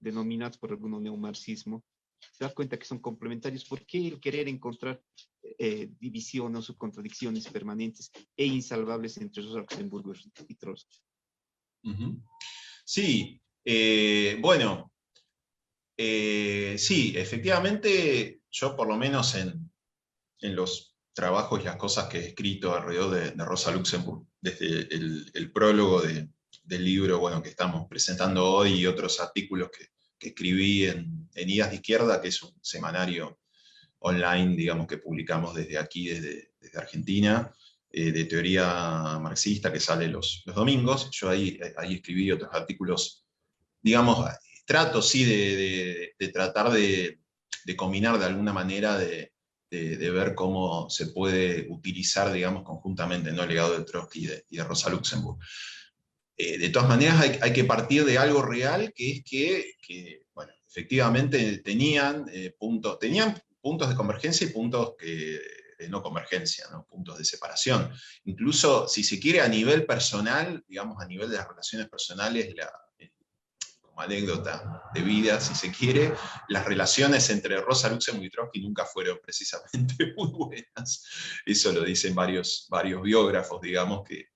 denominados por algunos neomarxismo, se da cuenta que son complementarios. ¿Por qué el querer encontrar divisiones o contradicciones permanentes e insalvables entre Rosa Luxemburgo y Trotsky? Sí, bueno, sí, efectivamente, yo por lo menos en los trabajos y las cosas que he escrito alrededor de Rosa Luxemburg, desde el prólogo del libro, bueno, que estamos presentando hoy, y otros artículos que escribí en Idas de Izquierda, que es un semanario online, digamos, que publicamos desde aquí, desde Argentina, de teoría marxista, que sale los domingos. Yo ahí escribí otros artículos, digamos, trato sí de tratar de combinar de alguna manera, de ver cómo se puede utilizar, digamos, conjuntamente, ¿no?, el legado de Trotsky y de Rosa Luxemburg. De todas maneras, hay que partir de algo real, que es que bueno, efectivamente tenían puntos de convergencia y puntos de no convergencia, ¿no?, puntos de separación. Incluso, si se quiere, a nivel personal, digamos, a nivel de las relaciones personales, como anécdota de vida, si se quiere, las relaciones entre Rosa Luxemburg y Trotsky nunca fueron precisamente muy buenas. Eso lo dicen varios biógrafos, digamos, que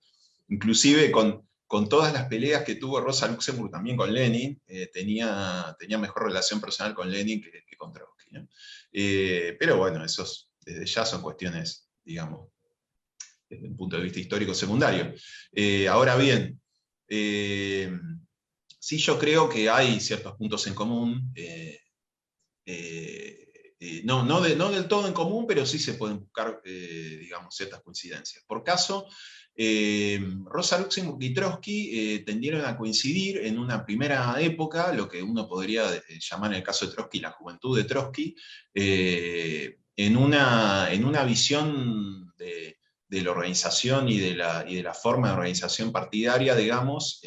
inclusive con todas las peleas que tuvo Rosa Luxemburg también con Lenin, tenía mejor relación personal con Lenin que con Trotsky, ¿no? Pero bueno, esos desde ya son cuestiones, digamos, desde un punto de vista histórico secundario. Ahora bien, sí, yo creo que hay ciertos puntos en común, no del todo en común, pero sí se pueden buscar, digamos, ciertas coincidencias. Por caso, Rosa Luxemburg y Trotsky tendieron a coincidir en una primera época, lo que uno podría llamar, en el caso de Trotsky, la juventud de Trotsky, en una visión de la organización y de la forma de organización partidaria, digamos,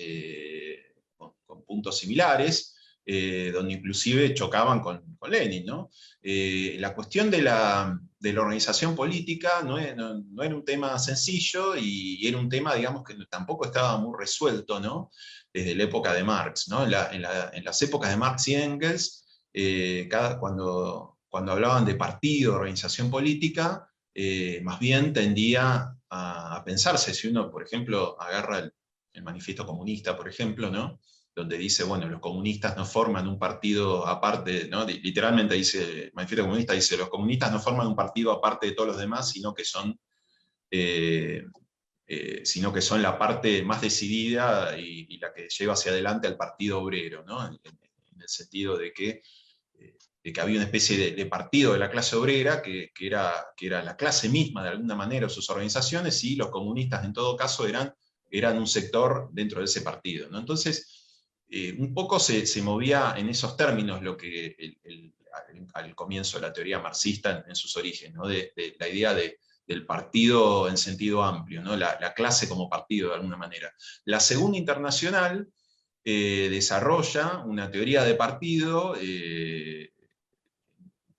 con puntos similares, donde inclusive chocaban con Lenin, ¿no? La cuestión de la organización política no era un tema sencillo, y era un tema, digamos, que tampoco estaba muy resuelto, ¿no?, desde la época de Marx, ¿no? En las épocas de Marx y Engels, cuando hablaban de partido, organización política, más bien tendía a pensarse, si uno, por ejemplo, agarra el Manifiesto Comunista, por ejemplo, ¿no?, donde dice, bueno, los comunistas no forman un partido aparte, ¿no? Literalmente dice, el Manifiesto Comunista dice, los comunistas no forman un partido aparte de todos los demás, sino que son la parte más decidida y la que lleva hacia adelante al Partido Obrero, ¿no? En el sentido de que había una especie de partido de la clase obrera que era la clase misma, de alguna manera, o sus organizaciones, y los comunistas, en todo caso, eran un sector dentro de ese partido, ¿no? Entonces, un poco se movía en esos términos lo que al comienzo de la teoría marxista en sus orígenes, ¿no?, de la idea del partido en sentido amplio, ¿no?, la clase como partido, de alguna manera. La Segunda Internacional desarrolla una teoría de partido, un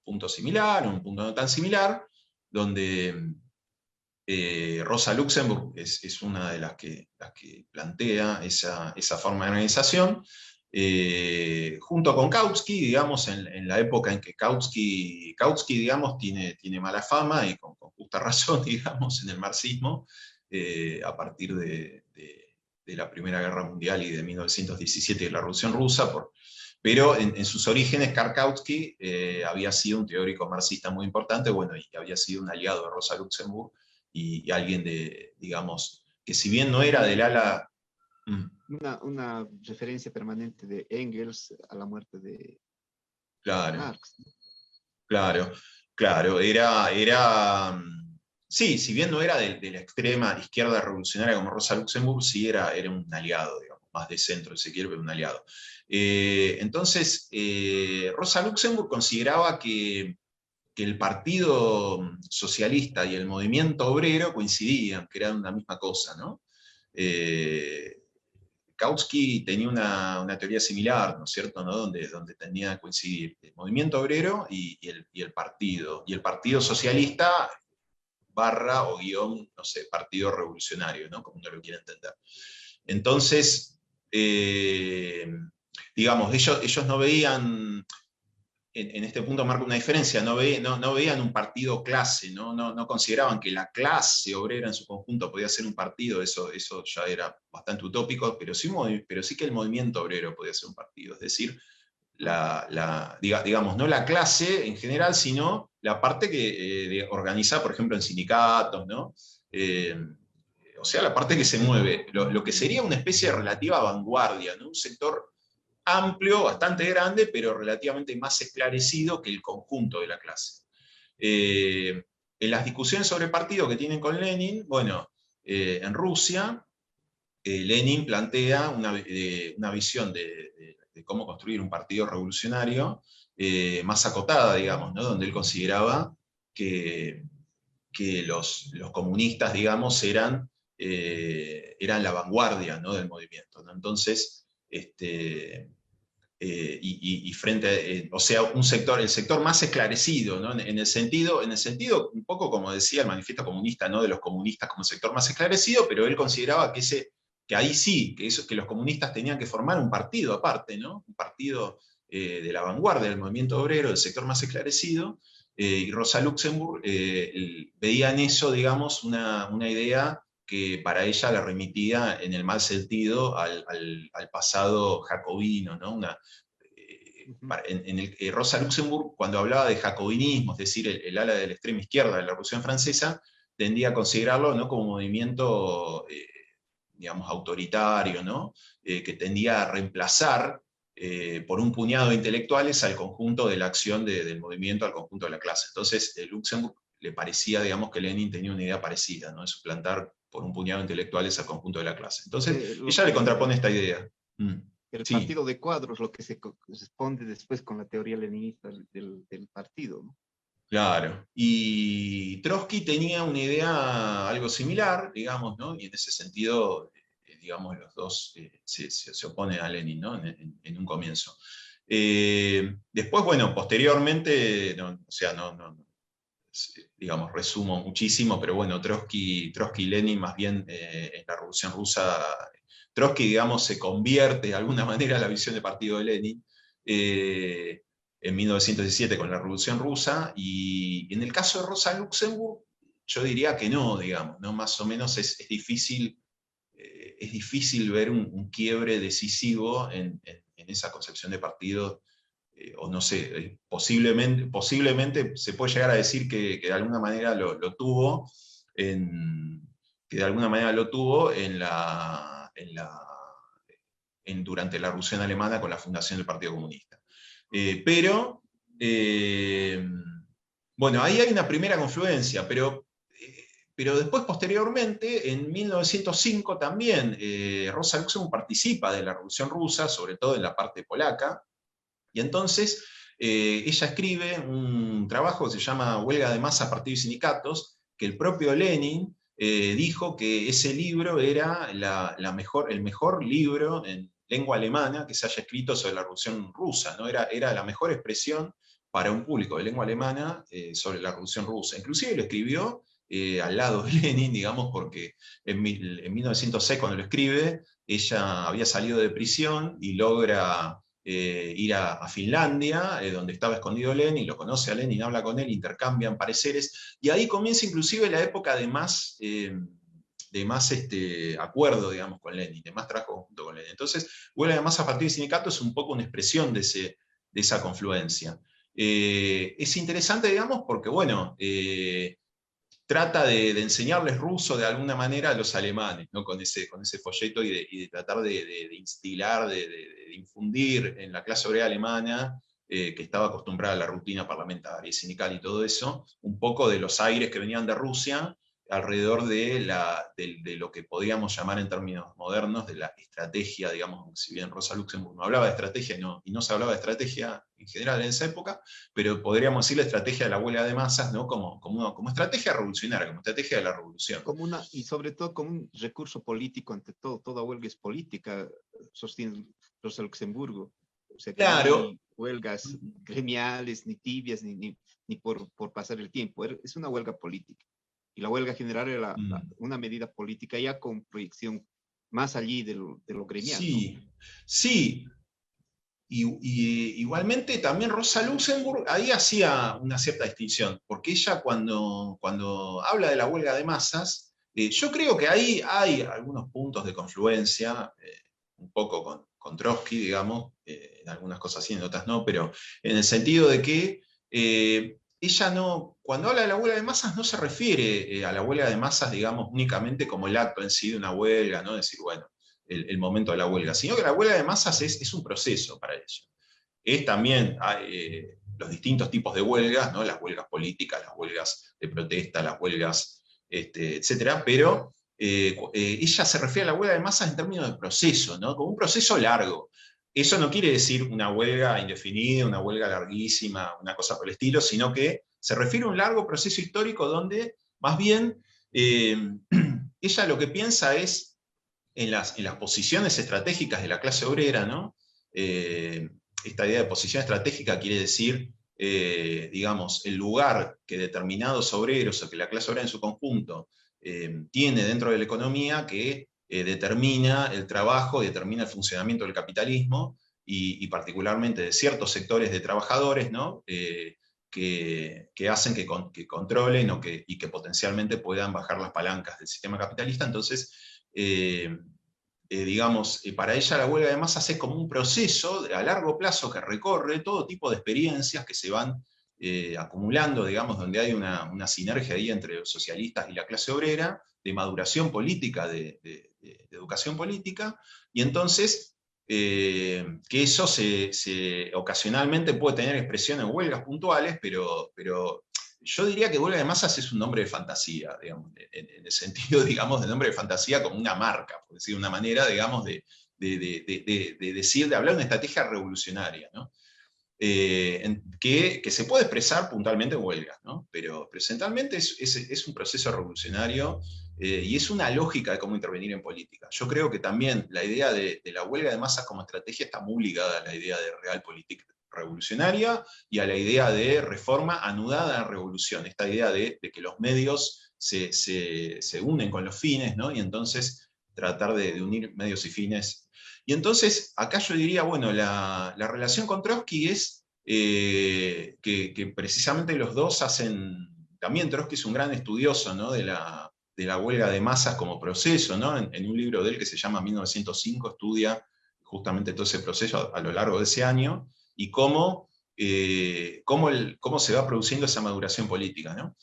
punto similar, un punto no tan similar, donde Rosa Luxemburg es una de las que plantea esa forma de organización, junto con Kautsky, digamos, en la época en que Kautsky digamos, tiene mala fama, y con justa razón, digamos, en el marxismo, a partir de la Primera Guerra Mundial y de 1917 y la Revolución Rusa, pero en sus orígenes Karl Kautsky había sido un teórico marxista muy importante, bueno, y había sido un aliado de Rosa Luxemburg, y alguien digamos, que si bien no era del ala... Una referencia permanente de Engels a la muerte de Marx. Claro, sí, si bien no era de la extrema izquierda revolucionaria como Rosa Luxemburg, sí era un aliado, digamos, más de centro, si quiere, pero un aliado. Entonces, Rosa Luxemburg consideraba que el Partido Socialista y el movimiento obrero coincidían, que eran una misma cosa, ¿no? Kautsky tenía una teoría similar, ¿no es cierto?, ¿no? Donde tenía que coincidir el movimiento obrero y el partido socialista barra o guión, no sé, partido revolucionario, ¿no?, como uno lo quiere entender. Entonces, digamos, ellos no veían, en este punto marca una diferencia, no veían un partido clase, no consideraban que la clase obrera en su conjunto podía ser un partido, eso ya era bastante utópico, pero sí que el movimiento obrero podía ser un partido, es decir, digamos, no la clase en general, sino la parte que organiza, por ejemplo, en sindicatos, ¿no? O sea, la parte que se mueve, lo que sería una especie de relativa vanguardia, ¿no? Un sector amplio, bastante grande, pero relativamente más esclarecido que el conjunto de la clase. En las discusiones sobre partido que tienen con Lenin, bueno, en Rusia, Lenin plantea una visión de cómo construir un partido revolucionario más acotada, digamos, ¿no? Donde él consideraba que los comunistas, digamos, eran la vanguardia, ¿no?, del movimiento, ¿no? Entonces, y frente, o sea, el sector más esclarecido, ¿no? En el sentido, un poco como decía el manifiesto comunista, ¿no?, de los comunistas como sector más esclarecido, pero él consideraba que ahí sí, que los comunistas tenían que formar un partido aparte, ¿no? Un partido de la vanguardia del movimiento obrero, del sector más esclarecido, y Rosa Luxemburg veía en eso, digamos, una idea que para ella la remitía en el mal sentido al pasado jacobino, ¿no? Rosa Luxemburg, cuando hablaba de jacobinismo, es decir, el ala de la extrema izquierda de la Revolución Francesa, tendía a considerarlo, ¿no?, como un movimiento, digamos, autoritario, ¿no? Que tendía a reemplazar por un puñado de intelectuales al conjunto de la acción del movimiento, al conjunto de la clase. Entonces, Luxemburg le parecía, digamos, que Lenin tenía una idea parecida, ¿no?, de suplantar por un puñado de intelectuales al conjunto de la clase. Entonces, ella le contrapone esta idea. El Sí. partido de cuadros, lo que se corresponde después con la teoría leninista del partido, ¿no? Claro. Y Trotsky tenía una idea algo similar, digamos, ¿no? Y en ese sentido, digamos, los dos se oponen a Lenin, ¿no?, en un comienzo. Después, bueno, posteriormente, digamos, resumo muchísimo, pero bueno, Trotsky y Lenin, más bien en la Revolución Rusa, Trotsky, digamos, se convierte de alguna manera a la visión de partido de Lenin en 1917 con la Revolución Rusa, y en el caso de Rosa Luxemburg, yo diría que no, digamos, ¿no? Más o menos es difícil ver un quiebre decisivo en esa concepción de partido. O no sé, posiblemente se puede llegar a decir que de alguna manera lo tuvo, durante la Revolución Alemana con la fundación del Partido Comunista. Bueno, ahí hay una primera confluencia, pero después, posteriormente, en 1905 también, Rosa Luxemburg participa de la Revolución Rusa, sobre todo en la parte polaca. Y entonces ella escribe un trabajo que se llama Huelga de Masa, Partidos y Sindicatos, que el propio Lenin dijo que ese libro era el mejor libro en lengua alemana que se haya escrito sobre la Revolución Rusa, ¿no? Era la mejor expresión para un público de lengua alemana sobre la Revolución Rusa. Inclusive lo escribió al lado de Lenin, digamos, porque en 1906, cuando lo escribe, ella había salido de prisión y logra ir a Finlandia, donde estaba escondido Lenin, lo conoce a Lenin, habla con él, intercambian pareceres, y ahí comienza inclusive la época de más acuerdo, digamos, con Lenin, de más trabajo junto con Lenin. Entonces, Huelga de Masas a partir del sindicato es un poco una expresión de esa confluencia. Es interesante, digamos, porque, bueno, trata de enseñarles ruso de alguna manera a los alemanes, ¿no? Con ese folleto y de tratar de instilar, de infundir en la clase obrera alemana, que estaba acostumbrada a la rutina parlamentaria y sindical y todo eso, un poco de los aires que venían de Rusia, alrededor de lo que podríamos llamar en términos modernos de la estrategia, digamos, si bien Rosa Luxemburg no hablaba de estrategia y no se hablaba de estrategia en general en esa época, pero podríamos decir la estrategia de la huelga de masas, ¿no? como estrategia revolucionaria, como estrategia de la revolución. Y sobre todo como un recurso político ante todo. Toda huelga es política, sostiene Rosa Luxemburgo. O sea, que claro. no hay huelgas gremiales, ni tibias, ni por pasar el tiempo. Es una huelga política. Y la huelga general era una medida política ya con proyección más allí de lo gremial. Sí, ¿no? sí. Y igualmente también Rosa Luxemburg ahí hacía una cierta distinción, porque ella cuando habla de la huelga de masas, yo creo que ahí hay algunos puntos de confluencia, un poco con Trotsky, digamos, en algunas cosas sí, en otras no, pero en el sentido de que ella no, cuando habla de la huelga de masas no se refiere a la huelga de masas, digamos, únicamente como el acto en sí de una huelga, ¿no? Decir, bueno, el momento de la huelga, sino que la huelga de masas es un proceso para ella. Es también los distintos tipos de huelgas, ¿no? Las huelgas políticas, las huelgas de protesta, las huelgas, etcétera, pero ella se refiere a la huelga de masas en términos de proceso, ¿no? Como un proceso largo. Eso no quiere decir una huelga indefinida, una huelga larguísima, una cosa por el estilo, sino que se refiere a un largo proceso histórico donde, más bien, ella lo que piensa es en las posiciones estratégicas de la clase obrera, ¿no? Esta idea de posición estratégica quiere decir, digamos, el lugar que determinados obreros o que la clase obrera en su conjunto tiene dentro de la economía que determina el trabajo, determina el funcionamiento del capitalismo y particularmente de ciertos sectores de trabajadores, ¿no? Que hacen que controlen y que potencialmente puedan bajar las palancas del sistema capitalista. Entonces, digamos, para ella la huelga de masas es como un proceso a largo plazo que recorre todo tipo de experiencias que se van acumulando, digamos, donde hay una sinergia ahí entre los socialistas y la clase obrera, de maduración política, de educación política, y entonces que eso ocasionalmente puede tener expresión en huelgas puntuales, pero yo diría que huelga de masas es un nombre de fantasía, digamos, en el sentido, digamos, de nombre de fantasía como una marca, por decir de una manera, digamos, de hablar de una estrategia revolucionaria, ¿no? Que se puede expresar puntualmente en huelgas, ¿no? Pero presentalmente es un proceso revolucionario y es una lógica de cómo intervenir en política. Yo creo que también la idea de la huelga de masas como estrategia está muy ligada a la idea de realpolitik revolucionaria y a la idea de reforma anudada en revolución, esta idea de que los medios se unen con los fines, ¿no? Y entonces tratar de unir medios y fines. Y entonces acá yo diría, bueno, la relación con Trotsky es que precisamente los dos hacen, también Trotsky es un gran estudioso, ¿no? de la huelga de masas como proceso, ¿no? En un libro de él que se llama 1905 estudia justamente todo ese proceso a lo largo de ese año, y cómo se va produciendo esa maduración política, ¿no?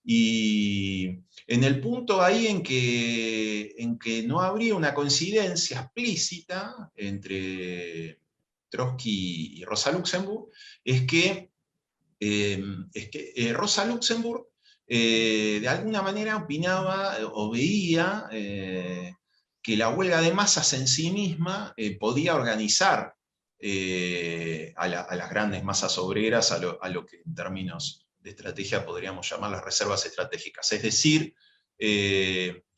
Y en el punto ahí en que no habría una coincidencia explícita entre Trotsky y Rosa Luxemburg, es que Rosa Luxemburg de alguna manera opinaba o veía que la huelga de masas en sí misma podía organizar a las grandes masas obreras, a lo que en términos de estrategia podríamos llamar las reservas estratégicas. Es decir,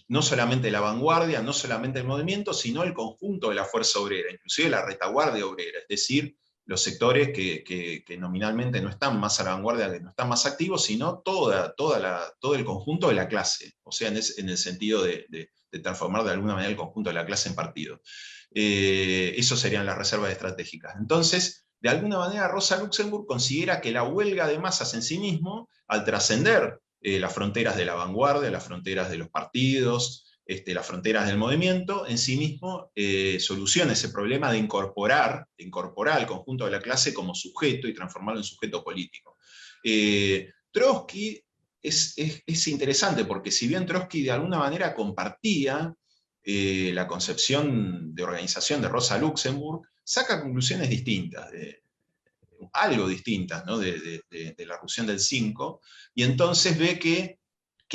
no solamente la vanguardia, no solamente el movimiento, sino el conjunto de la fuerza obrera, inclusive la retaguardia obrera, es decir, los sectores que nominalmente no están más a la vanguardia, que no están más activos, sino todo el conjunto de la clase, o sea, en el sentido de transformar de alguna manera el conjunto de la clase en partido. Eso serían las reservas estratégicas. Entonces, de alguna manera, Rosa Luxemburg considera que la huelga de masas en sí mismo, al trascender las fronteras de la vanguardia, las fronteras de los partidos, las fronteras del movimiento, en sí mismo soluciona ese problema de incorporar al conjunto de la clase como sujeto y transformarlo en sujeto político. Trotsky es interesante porque si bien Trotsky de alguna manera compartía la concepción de organización de Rosa Luxemburg, saca conclusiones distintas, algo distintas, ¿no? de la revolución del 5, y entonces ve que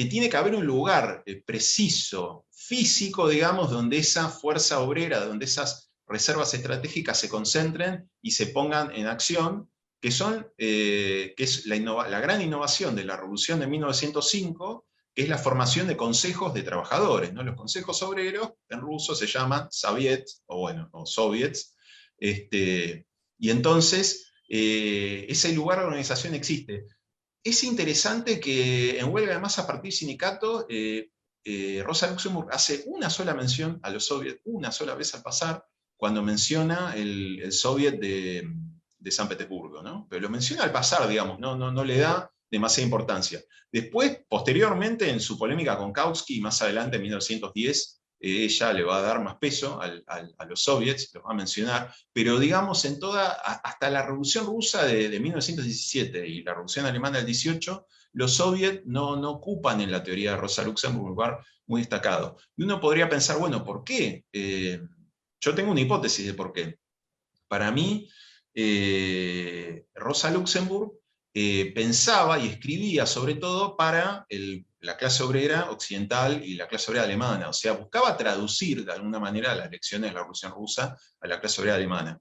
tiene que haber un lugar preciso, físico, digamos, donde esa fuerza obrera, donde esas reservas estratégicas se concentren y se pongan en acción, que es la gran innovación de la revolución de 1905, que es la formación de consejos de trabajadores, ¿no? Los consejos obreros, en ruso se llaman soviets, o soviets, y entonces ese lugar de organización existe. Es interesante que en huelga de masa partido y sindicato, Rosa Luxemburg hace una sola mención a los soviets, una sola vez al pasar, cuando menciona el soviet de San Petersburgo, ¿no? Pero lo menciona al pasar, digamos, no le da demasiada importancia. Después, posteriormente, en su polémica con Kautsky, más adelante, en 1910, ella le va a dar más peso a los soviets, los va a mencionar, pero digamos, hasta la Revolución Rusa de 1917 y la Revolución Alemana del 18, los soviets no ocupan en la teoría de Rosa Luxemburg un lugar muy destacado. Y uno podría pensar, bueno, ¿por qué? Yo tengo una hipótesis de por qué. Para mí, Rosa Luxemburg pensaba y escribía sobre todo para la clase obrera occidental y la clase obrera alemana, o sea, buscaba traducir de alguna manera las lecciones de la Revolución Rusa a la clase obrera alemana.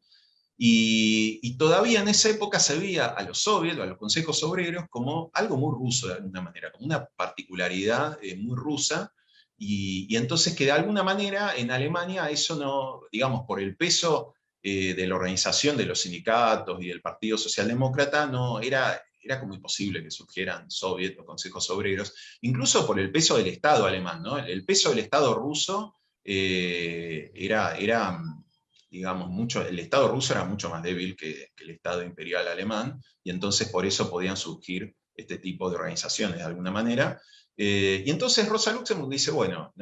Y todavía en esa época se veía a los soviets, a los consejos obreros, como algo muy ruso de alguna manera, como una particularidad muy rusa, y entonces que de alguna manera en Alemania eso no, digamos, por el peso de la organización de los sindicatos y del Partido Socialdemócrata, no era como imposible que surgieran soviets o consejos obreros, incluso por el peso del Estado alemán, ¿no? El peso del Estado ruso era digamos, el Estado ruso era mucho más débil que el Estado imperial alemán, y entonces por eso podían surgir este tipo de organizaciones de alguna manera. Y entonces Rosa Luxemburg dice, bueno,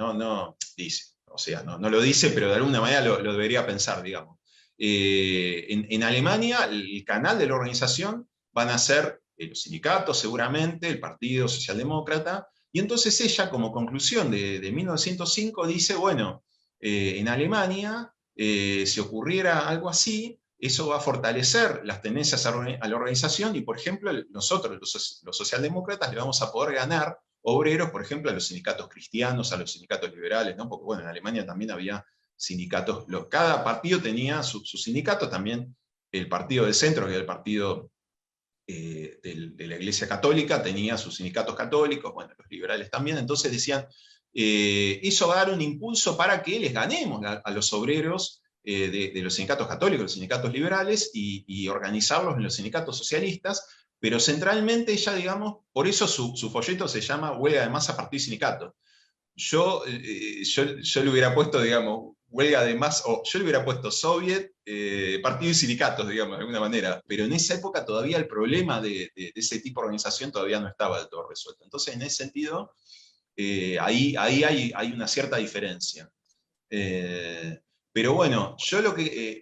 dice, o sea, no lo dice, pero de alguna manera lo debería pensar, digamos. En Alemania, el canal de la organización van a ser los sindicatos, seguramente, el Partido Socialdemócrata, y entonces ella, como conclusión de 1905, dice, bueno, en Alemania, si ocurriera algo así, eso va a fortalecer las tendencias a la organización, y por ejemplo, nosotros, los socialdemócratas, le vamos a poder ganar obreros, por ejemplo, a los sindicatos cristianos, a los sindicatos liberales, ¿no? Porque bueno, en Alemania también había sindicatos, cada partido tenía su sindicato, también el partido del centro, que era el partido de la Iglesia Católica, tenía sus sindicatos católicos, bueno, los liberales también, entonces decían, eso va a dar un impulso para que les ganemos a los obreros de los sindicatos católicos, los sindicatos liberales, y organizarlos en los sindicatos socialistas, pero centralmente ella, digamos, por eso su folleto se llama Huelga de Masa, Partido y Sindicato. Yo le hubiera puesto, digamos, huelga de masa, o yo le hubiera puesto soviet, partido y sindicatos, digamos, de alguna manera, pero en esa época todavía el problema de ese tipo de organización todavía no estaba del todo resuelto. Entonces, en ese sentido, ahí hay una cierta diferencia. Pero bueno, yo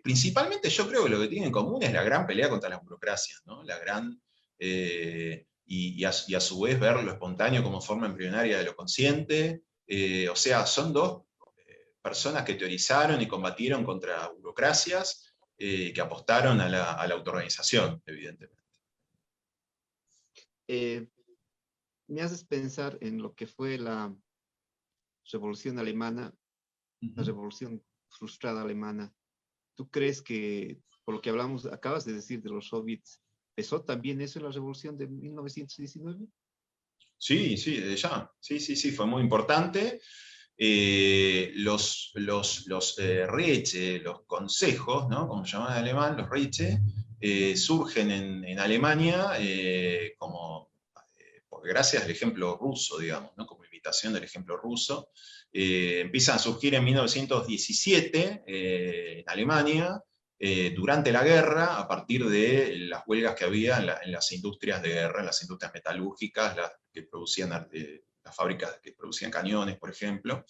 principalmente yo creo que lo que tienen en común es la gran pelea contra las burocracias, ¿no? La gran, y a su vez ver lo espontáneo como forma embrionaria de lo consciente. O sea, son dos personas que teorizaron y combatieron contra burocracias, que apostaron a la autoorganización, evidentemente. Me haces pensar en lo que fue la Revolución Alemana, la Revolución Frustrada Alemana. ¿Tú crees que, por lo que hablamos, acabas de decir de los soviets, ¿pesó también eso en la Revolución de 1919? Sí, desde ya. Sí, fue muy importante. Los Räte, los consejos, ¿no? Como se llaman en alemán, los Räte, surgen en Alemania gracias al ejemplo ruso, digamos, ¿no? Como imitación del ejemplo ruso. Empiezan a surgir en 1917 en Alemania, durante la guerra, a partir de las huelgas que había en las industrias de guerra, en las industrias metalúrgicas, las fábricas que producían cañones, por ejemplo,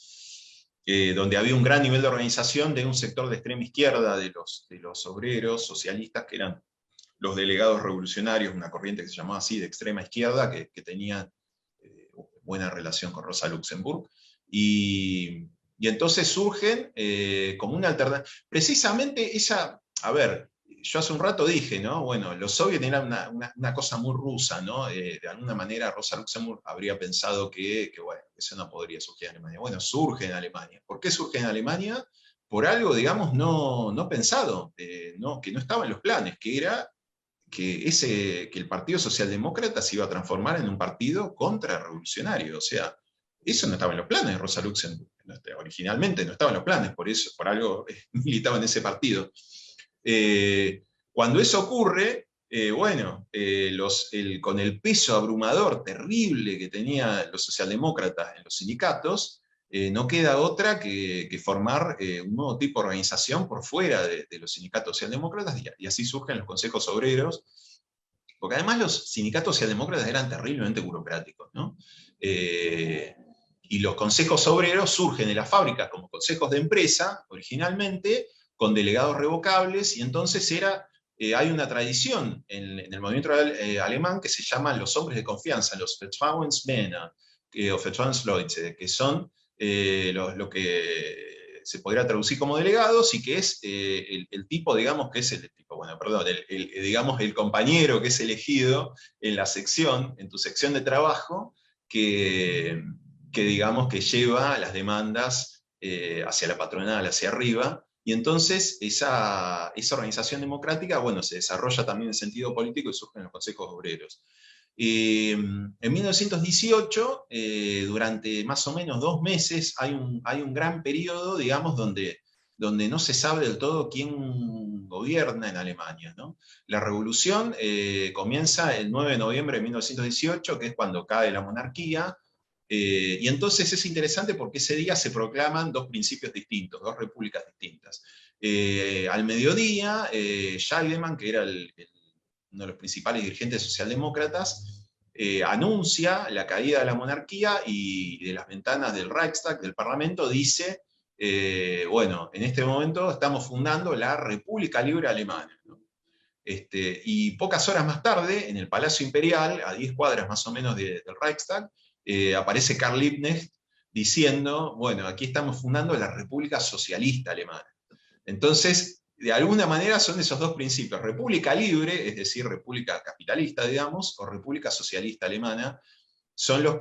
donde había un gran nivel de organización de un sector de extrema izquierda de los obreros socialistas, que eran los delegados revolucionarios, una corriente que se llamaba así, de extrema izquierda, que tenía buena relación con Rosa Luxemburg, y entonces surgen como una alternativa. Precisamente a ver, yo hace un rato dije, ¿no? Bueno, los soviets eran una cosa muy rusa, ¿no? De alguna manera Rosa Luxemburg habría pensado que bueno, eso no podría surgir en Alemania. Bueno, surge en Alemania. ¿Por qué surge en Alemania? Por algo, digamos, no pensado, que no estaba en los planes, que era que el Partido Socialdemócrata se iba a transformar en un partido contrarrevolucionario. O sea, eso no estaba en los planes de Rosa Luxemburg. Originalmente no estaba en los planes, por algo militaba en ese partido. Cuando eso ocurre, con el peso abrumador, terrible que tenían los socialdemócratas en los sindicatos, no queda otra que formar un nuevo tipo de organización por fuera de los sindicatos socialdemócratas, y así surgen los consejos obreros, porque además los sindicatos socialdemócratas eran terriblemente burocráticos, ¿no? Y los consejos obreros surgen de las fábricas como consejos de empresa, originalmente, con delegados revocables, y entonces hay una tradición en el movimiento alemán que se llaman los hombres de confianza, los Vertrauensmänner, o Vertrauensleute, que son lo que se podría traducir como delegados, y que es el tipo, digamos, que es digamos, el compañero que es elegido en tu sección de trabajo, que digamos que lleva las demandas hacia la patronal, hacia arriba, y entonces esa organización democrática, bueno, se desarrolla también en sentido político y surgen los consejos obreros. En 1918, durante más o menos 2 meses, hay un gran periodo, digamos, donde no se sabe del todo quién gobierna en Alemania, ¿no? La revolución comienza el 9 de noviembre de 1918, que es cuando cae la monarquía, y entonces es interesante porque ese día se proclaman 2 principios distintos, 2 repúblicas distintas. Al mediodía, Scheidemann, que era uno de los principales dirigentes socialdemócratas, anuncia la caída de la monarquía, y de las ventanas del Reichstag, del Parlamento, dice, bueno, en este momento estamos fundando la República Libre Alemana, ¿no? Y pocas horas más tarde, en el Palacio Imperial, a 10 cuadras más o menos del Reichstag, aparece Karl Liebknecht diciendo, bueno, aquí estamos fundando la República Socialista Alemana. Entonces, de alguna manera son esos 2 principios: república libre, es decir, república capitalista, digamos, o república socialista alemana, son los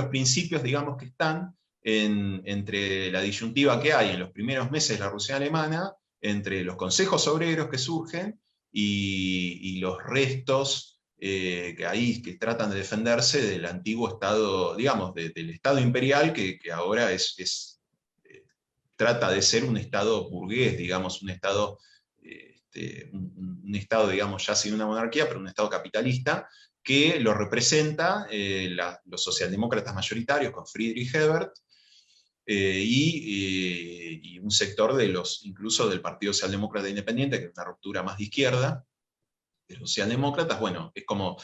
principios, digamos, que están entre la disyuntiva que hay en los primeros meses de la Revolución Alemana, entre los consejos obreros que surgen y los restos que tratan de defenderse del antiguo Estado, digamos, del Estado imperial, que ahora trata de ser un Estado burgués, digamos, un Estado, digamos, ya sin una monarquía, pero un Estado capitalista, que lo representa los socialdemócratas mayoritarios, con Friedrich Ebert, y un sector incluso del Partido Socialdemócrata Independiente, que es una ruptura más de izquierda, de los socialdemócratas. Bueno, es como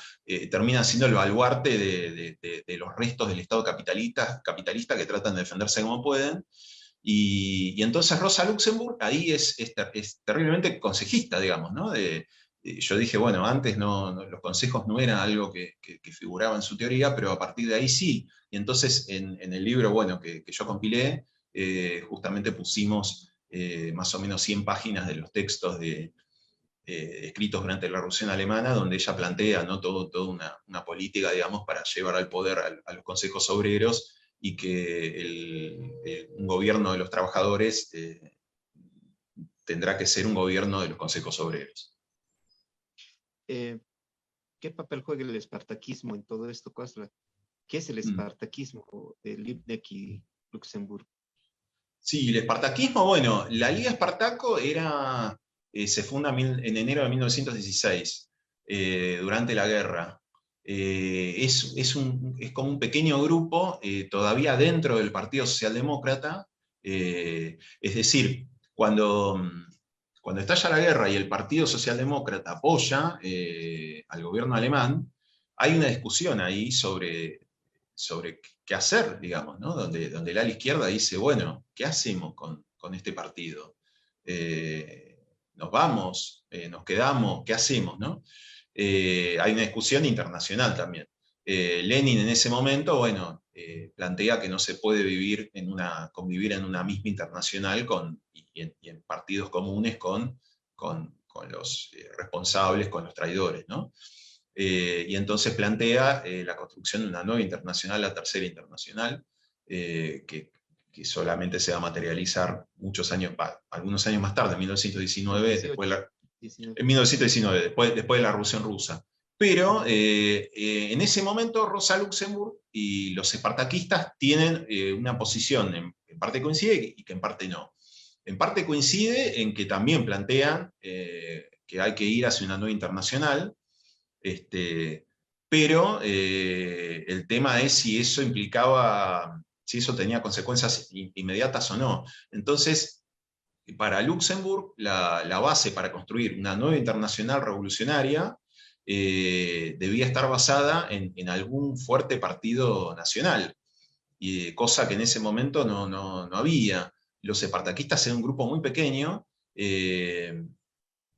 termina siendo el baluarte de los restos del Estado capitalista que tratan de defenderse como pueden. Y entonces Rosa Luxemburg ahí es terriblemente consejista, digamos, ¿no? Yo dije, bueno, antes los consejos no eran algo que figuraba en su teoría, pero a partir de ahí sí. Y entonces en el libro, bueno, que yo compilé, justamente pusimos más o menos 100 páginas de los textos escritos durante la Revolución Alemana, donde ella plantea, ¿no?, toda una política, digamos, para llevar al poder a los consejos obreros, y que un gobierno de los trabajadores tendrá que ser un gobierno de los consejos obreros. ¿Qué papel juega el espartaquismo en todo esto, Costra? ¿Qué es el espartaquismo de Liebknecht y Luxemburg? Sí, el espartaquismo, bueno, la Liga Espartaco era se funda en enero de 1916, durante la guerra. Es como un pequeño grupo todavía dentro del Partido Socialdemócrata, es decir, cuando estalla la guerra y el Partido Socialdemócrata apoya al gobierno alemán, hay una discusión ahí sobre qué hacer, digamos, ¿no? Donde el ala izquierda dice, bueno, ¿qué hacemos con este partido? ¿Nos vamos? ¿Nos quedamos? ¿Qué hacemos? ¿No? Hay una discusión internacional también. Lenin en ese momento, bueno, plantea que no se puede convivir en una misma internacional y en partidos comunes con los responsables, con los traidores, ¿no? Y entonces plantea la construcción de una nueva internacional, la tercera internacional, que solamente se va a materializar algunos años más tarde, en 1919, en 1919, después de la Revolución Rusa. Pero en ese momento Rosa Luxemburg y los espartaquistas tienen una posición en parte coincide y que en parte no. En parte coincide en que también plantean que hay que ir hacia una nueva internacional, pero el tema es si eso si eso tenía consecuencias inmediatas o no. Entonces, para Luxemburg, la base para construir una nueva internacional revolucionaria debía estar basada en algún fuerte partido nacional, cosa que en ese momento no había. Los espartaquistas eran un grupo muy pequeño,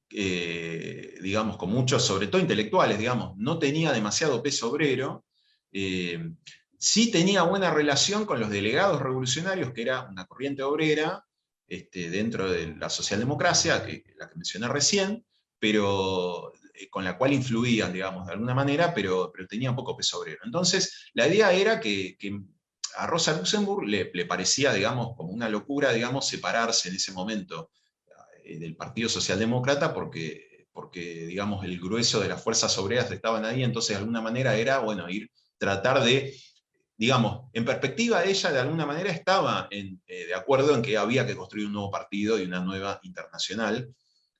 digamos, con muchos, sobre todo intelectuales, digamos, no tenía demasiado peso obrero, sí tenía buena relación con los delegados revolucionarios, que era una corriente obrera dentro de la socialdemocracia, la que mencioné recién, pero con la cual influían, digamos, de alguna manera, pero tenía poco peso obrero. Entonces, la idea era que a Rosa Luxemburg le parecía, digamos, como una locura, digamos, separarse en ese momento del Partido Socialdemócrata porque, digamos, el grueso de las fuerzas obreras estaban ahí, entonces de alguna manera era, bueno, tratar de, digamos, en perspectiva ella de alguna manera estaba de acuerdo en que había que construir un nuevo partido y una nueva internacional,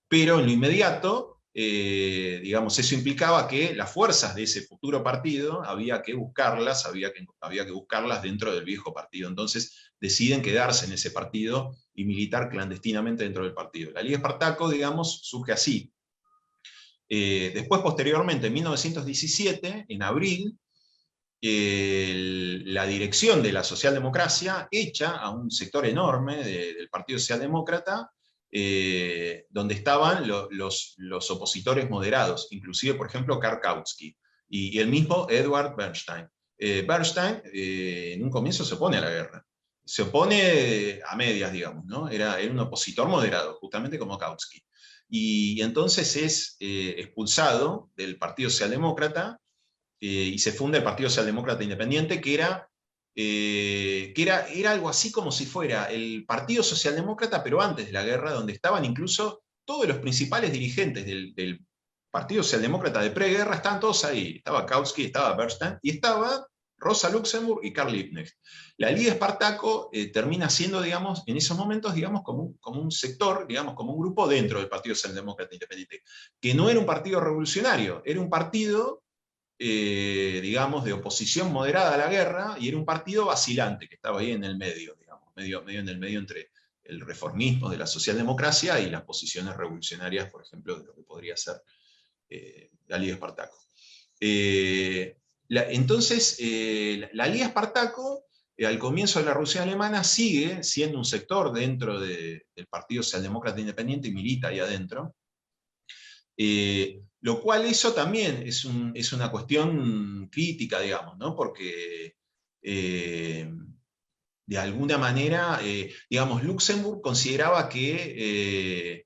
pero en lo inmediato, digamos, eso implicaba que las fuerzas de ese futuro partido había que buscarlas dentro del viejo partido. Entonces deciden quedarse en ese partido y militar clandestinamente dentro del partido. La Liga Espartaco, digamos, surge así. Después, posteriormente, en 1917, en abril, la dirección de la socialdemocracia echa a un sector enorme del Partido Socialdemócrata, donde estaban los opositores moderados, inclusive, por ejemplo, Karl Kautsky y el mismo Edward Bernstein. Bernstein en un comienzo se opone a la guerra, se opone a medias, digamos, ¿no? Era un opositor moderado, justamente como Kautsky. Y entonces es expulsado del Partido Socialdemócrata y se funda el Partido Socialdemócrata Independiente, que era algo así como si fuera el Partido Socialdemócrata, pero antes de la guerra, donde estaban incluso todos los principales dirigentes del Partido Socialdemócrata de preguerra, estaban todos ahí. Estaba Kautsky, estaba Bernstein, y estaba Rosa Luxemburg y Karl Liebknecht. La Liga Espartaco termina siendo, digamos, en esos momentos, digamos, como un sector, digamos, como un grupo dentro del Partido Socialdemócrata Independiente, que no era un partido revolucionario, era un partido digamos, de oposición moderada a la guerra, y era un partido vacilante que estaba ahí en el medio, digamos, medio en el medio entre el reformismo de la socialdemocracia y las posiciones revolucionarias, por ejemplo, de lo que podría ser la Liga Espartaco. Entonces, la Liga Espartaco, al comienzo de la Revolución Alemana, sigue siendo un sector dentro del Partido Socialdemócrata Independiente y milita ahí adentro. Lo cual eso también es una cuestión crítica, digamos, ¿no? Porque de alguna manera, digamos, Luxemburg consideraba que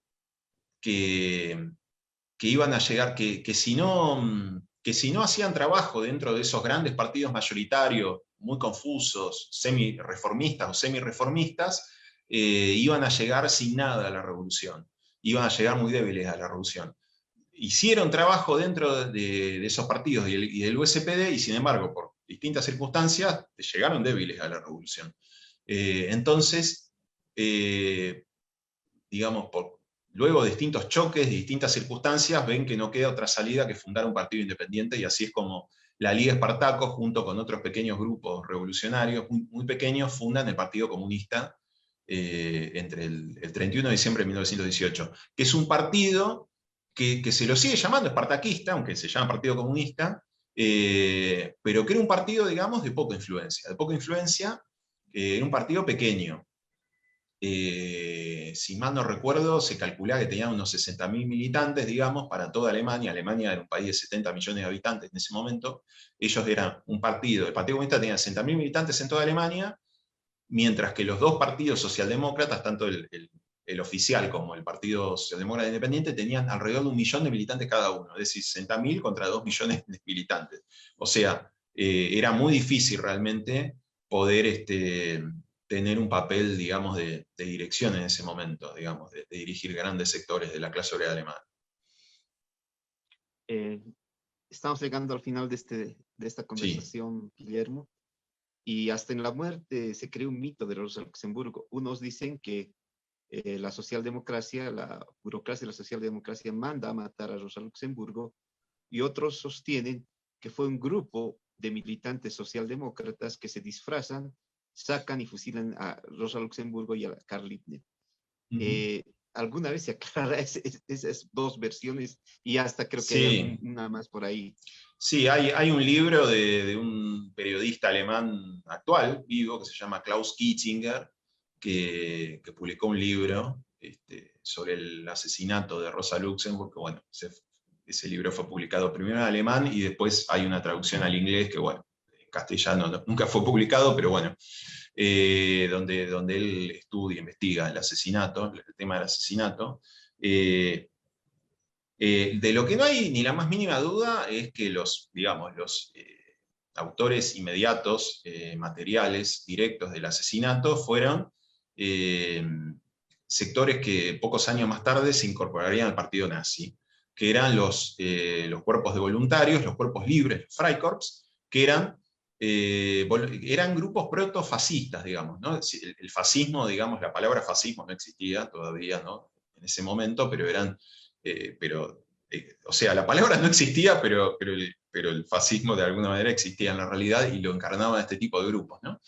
iban a llegar, que si no hacían trabajo dentro de esos grandes partidos mayoritarios, muy confusos, semi-reformistas o semi-reformistas, iban a llegar sin nada a la revolución, iban a llegar muy débiles a la revolución. Hicieron trabajo dentro de esos partidos y del USPD, y sin embargo, por distintas circunstancias, llegaron débiles a la revolución. Entonces, digamos, luego de distintos choques, de distintas circunstancias, ven que no queda otra salida que fundar un partido independiente, y así es como la Liga Espartaco, junto con otros pequeños grupos revolucionarios, muy, muy pequeños, fundan el Partido Comunista entre el 31 de diciembre de 1918, que es un partido que se lo sigue llamando espartaquista, aunque se llama Partido Comunista, pero que era un partido, digamos, de poca influencia, era un partido pequeño. Si mal no recuerdo, se calculaba que tenían unos 60.000 militantes, digamos, para toda Alemania. Alemania era un país de 70 millones de habitantes en ese momento. Ellos eran un partido, el Partido Comunista tenía 60.000 militantes en toda Alemania, mientras que los dos partidos socialdemócratas, tanto el oficial como el Partido Socialdemócrata Independiente, tenían alrededor de 1 millón de militantes cada uno, es decir, 60.000 contra 2 millones de militantes. O sea, era muy difícil realmente poder tener un papel, digamos, de dirección en ese momento, digamos, de dirigir grandes sectores de la clase obrera alemana. Estamos llegando al final de esta conversación, sí, Guillermo, y hasta en la muerte se creó un mito de Rosa Luxemburgo. Unos dicen que la socialdemocracia, la burocracia de la socialdemocracia manda a matar a Rosa Luxemburgo, y otros sostienen que fue un grupo de militantes socialdemócratas que se disfrazan, sacan y fusilan a Rosa Luxemburgo y a Karl Liebknecht. ¿Alguna vez se aclara esas dos versiones? Y hasta creo que hay una más por ahí. Sí, hay un libro de un periodista alemán actual, vivo, que se llama Klaus Kitzinger, que publicó un libro sobre el asesinato de Rosa Luxemburg, que bueno, ese libro fue publicado primero en alemán y después hay una traducción al inglés que bueno, en castellano nunca fue publicado, pero bueno, donde él estudia, investiga el asesinato, el tema del asesinato. De lo que no hay ni la más mínima duda es que los autores inmediatos, materiales, directos del asesinato fueron sectores que pocos años más tarde se incorporarían al partido nazi, que eran los cuerpos de voluntarios, los cuerpos libres, los Freikorps, que eran grupos protofascistas, digamos, ¿no? El fascismo, digamos, la palabra fascismo no existía todavía, ¿no? En ese momento, pero o sea, la palabra no existía, pero el fascismo de alguna manera existía en la realidad y lo encarnaban este tipo de grupos, ¿no?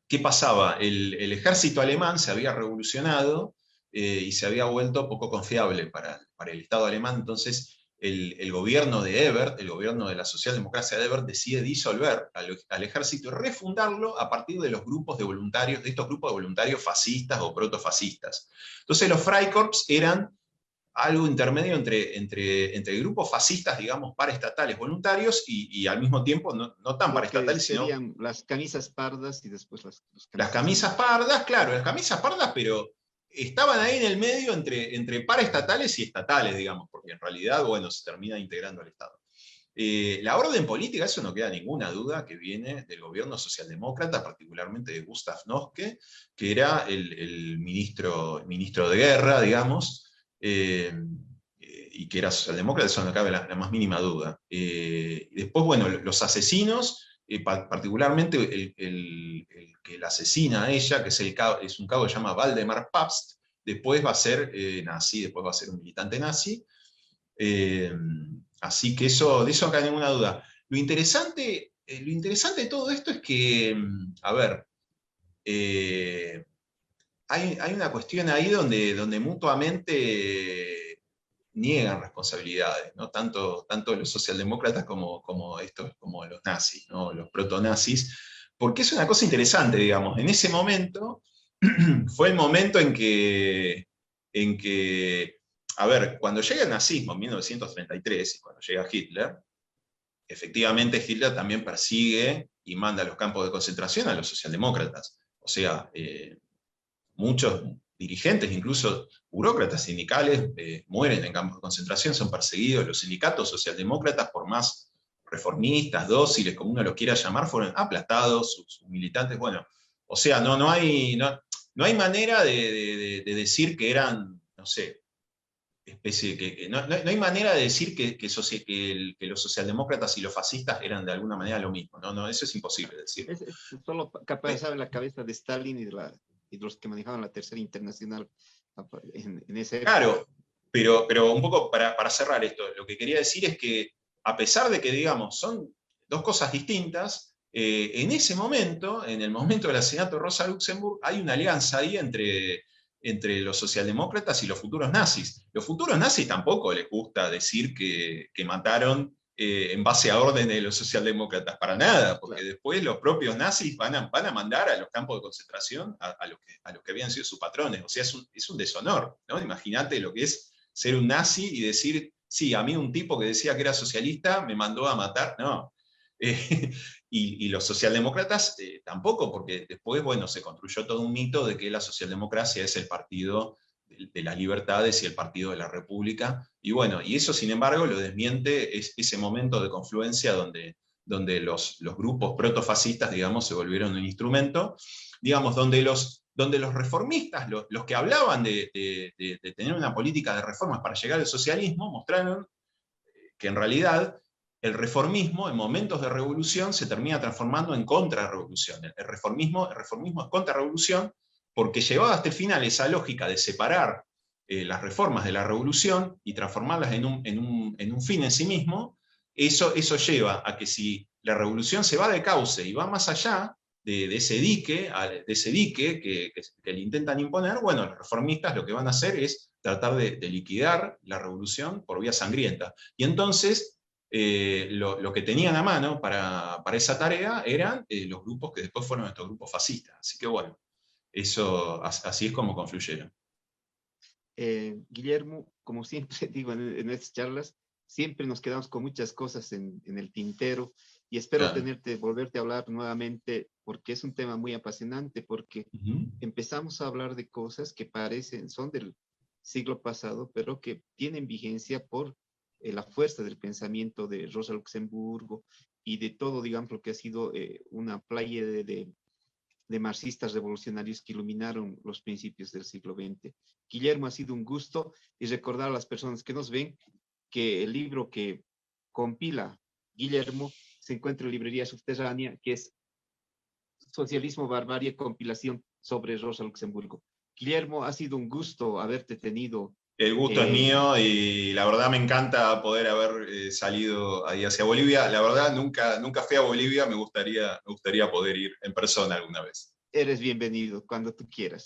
¿Qué pasaba? El ejército alemán se había revolucionado y se había vuelto poco confiable para el Estado alemán, entonces el gobierno de Ebert, el gobierno de la socialdemocracia de Ebert, decide disolver al ejército y refundarlo a partir de los grupos de voluntarios, de estos grupos de voluntarios fascistas o protofascistas. Entonces los Freikorps eran algo intermedio entre grupos fascistas, digamos, paraestatales voluntarios y al mismo tiempo no tan paraestatales, sino... Serían las camisas pardas y después las camisas pardas, claro, las camisas pardas, pero estaban ahí en el medio entre paraestatales y estatales, digamos, porque en realidad, bueno, se termina integrando al Estado. La orden política, eso no queda ninguna duda, que viene del gobierno socialdemócrata, particularmente de Gustav Noske, que era el ministro de guerra, digamos, y que era socialdemócrata, eso no cabe la más mínima duda. Después, bueno, los asesinos, particularmente el que la asesina a ella, que es un cabo que se llama Waldemar Pabst, después va a ser nazi, después va a ser un militante nazi. Así que de eso no cabe ninguna duda. Lo interesante de todo esto es que, a ver, hay una cuestión ahí donde mutuamente niegan responsabilidades, ¿no? Tanto los socialdemócratas como los nazis, ¿no? Los protonazis, porque es una cosa interesante, digamos. En ese momento fue el momento en que, a ver, cuando llega el nazismo en 1933 y cuando llega Hitler, efectivamente Hitler también persigue y manda a los campos de concentración a los socialdemócratas. O sea, muchos dirigentes, incluso burócratas sindicales, mueren en campos de concentración, son perseguidos. Los sindicatos socialdemócratas, por más reformistas, dóciles, como uno los quiera llamar, fueron aplastados, sus militantes, bueno, o sea, no hay manera de decir que eran, no sé, no hay manera de decir que los socialdemócratas y los fascistas eran de alguna manera lo mismo, no, eso es imposible decir. Es solo capaz en la cabeza de Stalin y de los que manejaban la Tercera Internacional, en esa época. Claro, pero un poco para cerrar esto, lo que quería decir es que a pesar de que, digamos, son dos cosas distintas, en ese momento, en el momento del asesinato de Rosa Luxemburg, hay una alianza ahí entre los socialdemócratas y los futuros nazis. Los futuros nazis tampoco les gusta decir que mataron en base a órdenes de los socialdemócratas, para nada, porque después los propios nazis van a mandar a los campos de concentración a los que habían sido sus patrones. O sea, es un deshonor, ¿no? Imagínate lo que es ser un nazi y decir, sí, a mí un tipo que decía que era socialista me mandó a matar. No. Y los socialdemócratas tampoco, porque después, bueno, se construyó todo un mito de que la socialdemocracia es el partido de las libertades y el partido de la república, y bueno, y eso sin embargo lo desmiente ese momento de confluencia donde los grupos protofascistas, digamos, se volvieron un instrumento, digamos, donde los reformistas, los que hablaban de tener una política de reformas para llegar al socialismo, mostraron que en realidad el reformismo en momentos de revolución se termina transformando en contrarrevolución. El reformismo es contrarrevolución porque llevaba hasta el final esa lógica de separar las reformas de la revolución y transformarlas en un fin en sí mismo. Eso lleva a que si la revolución se va de cauce y va más allá de ese dique que le intentan imponer, bueno, los reformistas lo que van a hacer es tratar de liquidar la revolución por vía sangrienta. Y entonces lo que tenían a mano para esa tarea eran los grupos que después fueron estos grupos fascistas. Así que bueno, eso así es como confluyeron. Guillermo, como siempre digo en estas charlas, siempre nos quedamos con muchas cosas en el tintero y espero volverte a hablar nuevamente porque es un tema muy apasionante, porque empezamos a hablar de cosas que son del siglo pasado, pero que tienen vigencia por la fuerza del pensamiento de Rosa Luxemburgo y de todo, digamos, lo que ha sido una playa de marxistas revolucionarios que iluminaron los principios del siglo XX. Guillermo, ha sido un gusto, y recordar a las personas que nos ven que el libro que compila Guillermo se encuentra en librería subterránea, que es Socialismo, Barbarie, compilación sobre Rosa Luxemburgo. Guillermo, ha sido un gusto haberte tenido. El gusto es mío y la verdad me encanta poder haber salido ahí hacia Bolivia. La verdad nunca fui a Bolivia, me gustaría poder ir en persona alguna vez. Eres bienvenido cuando tú quieras.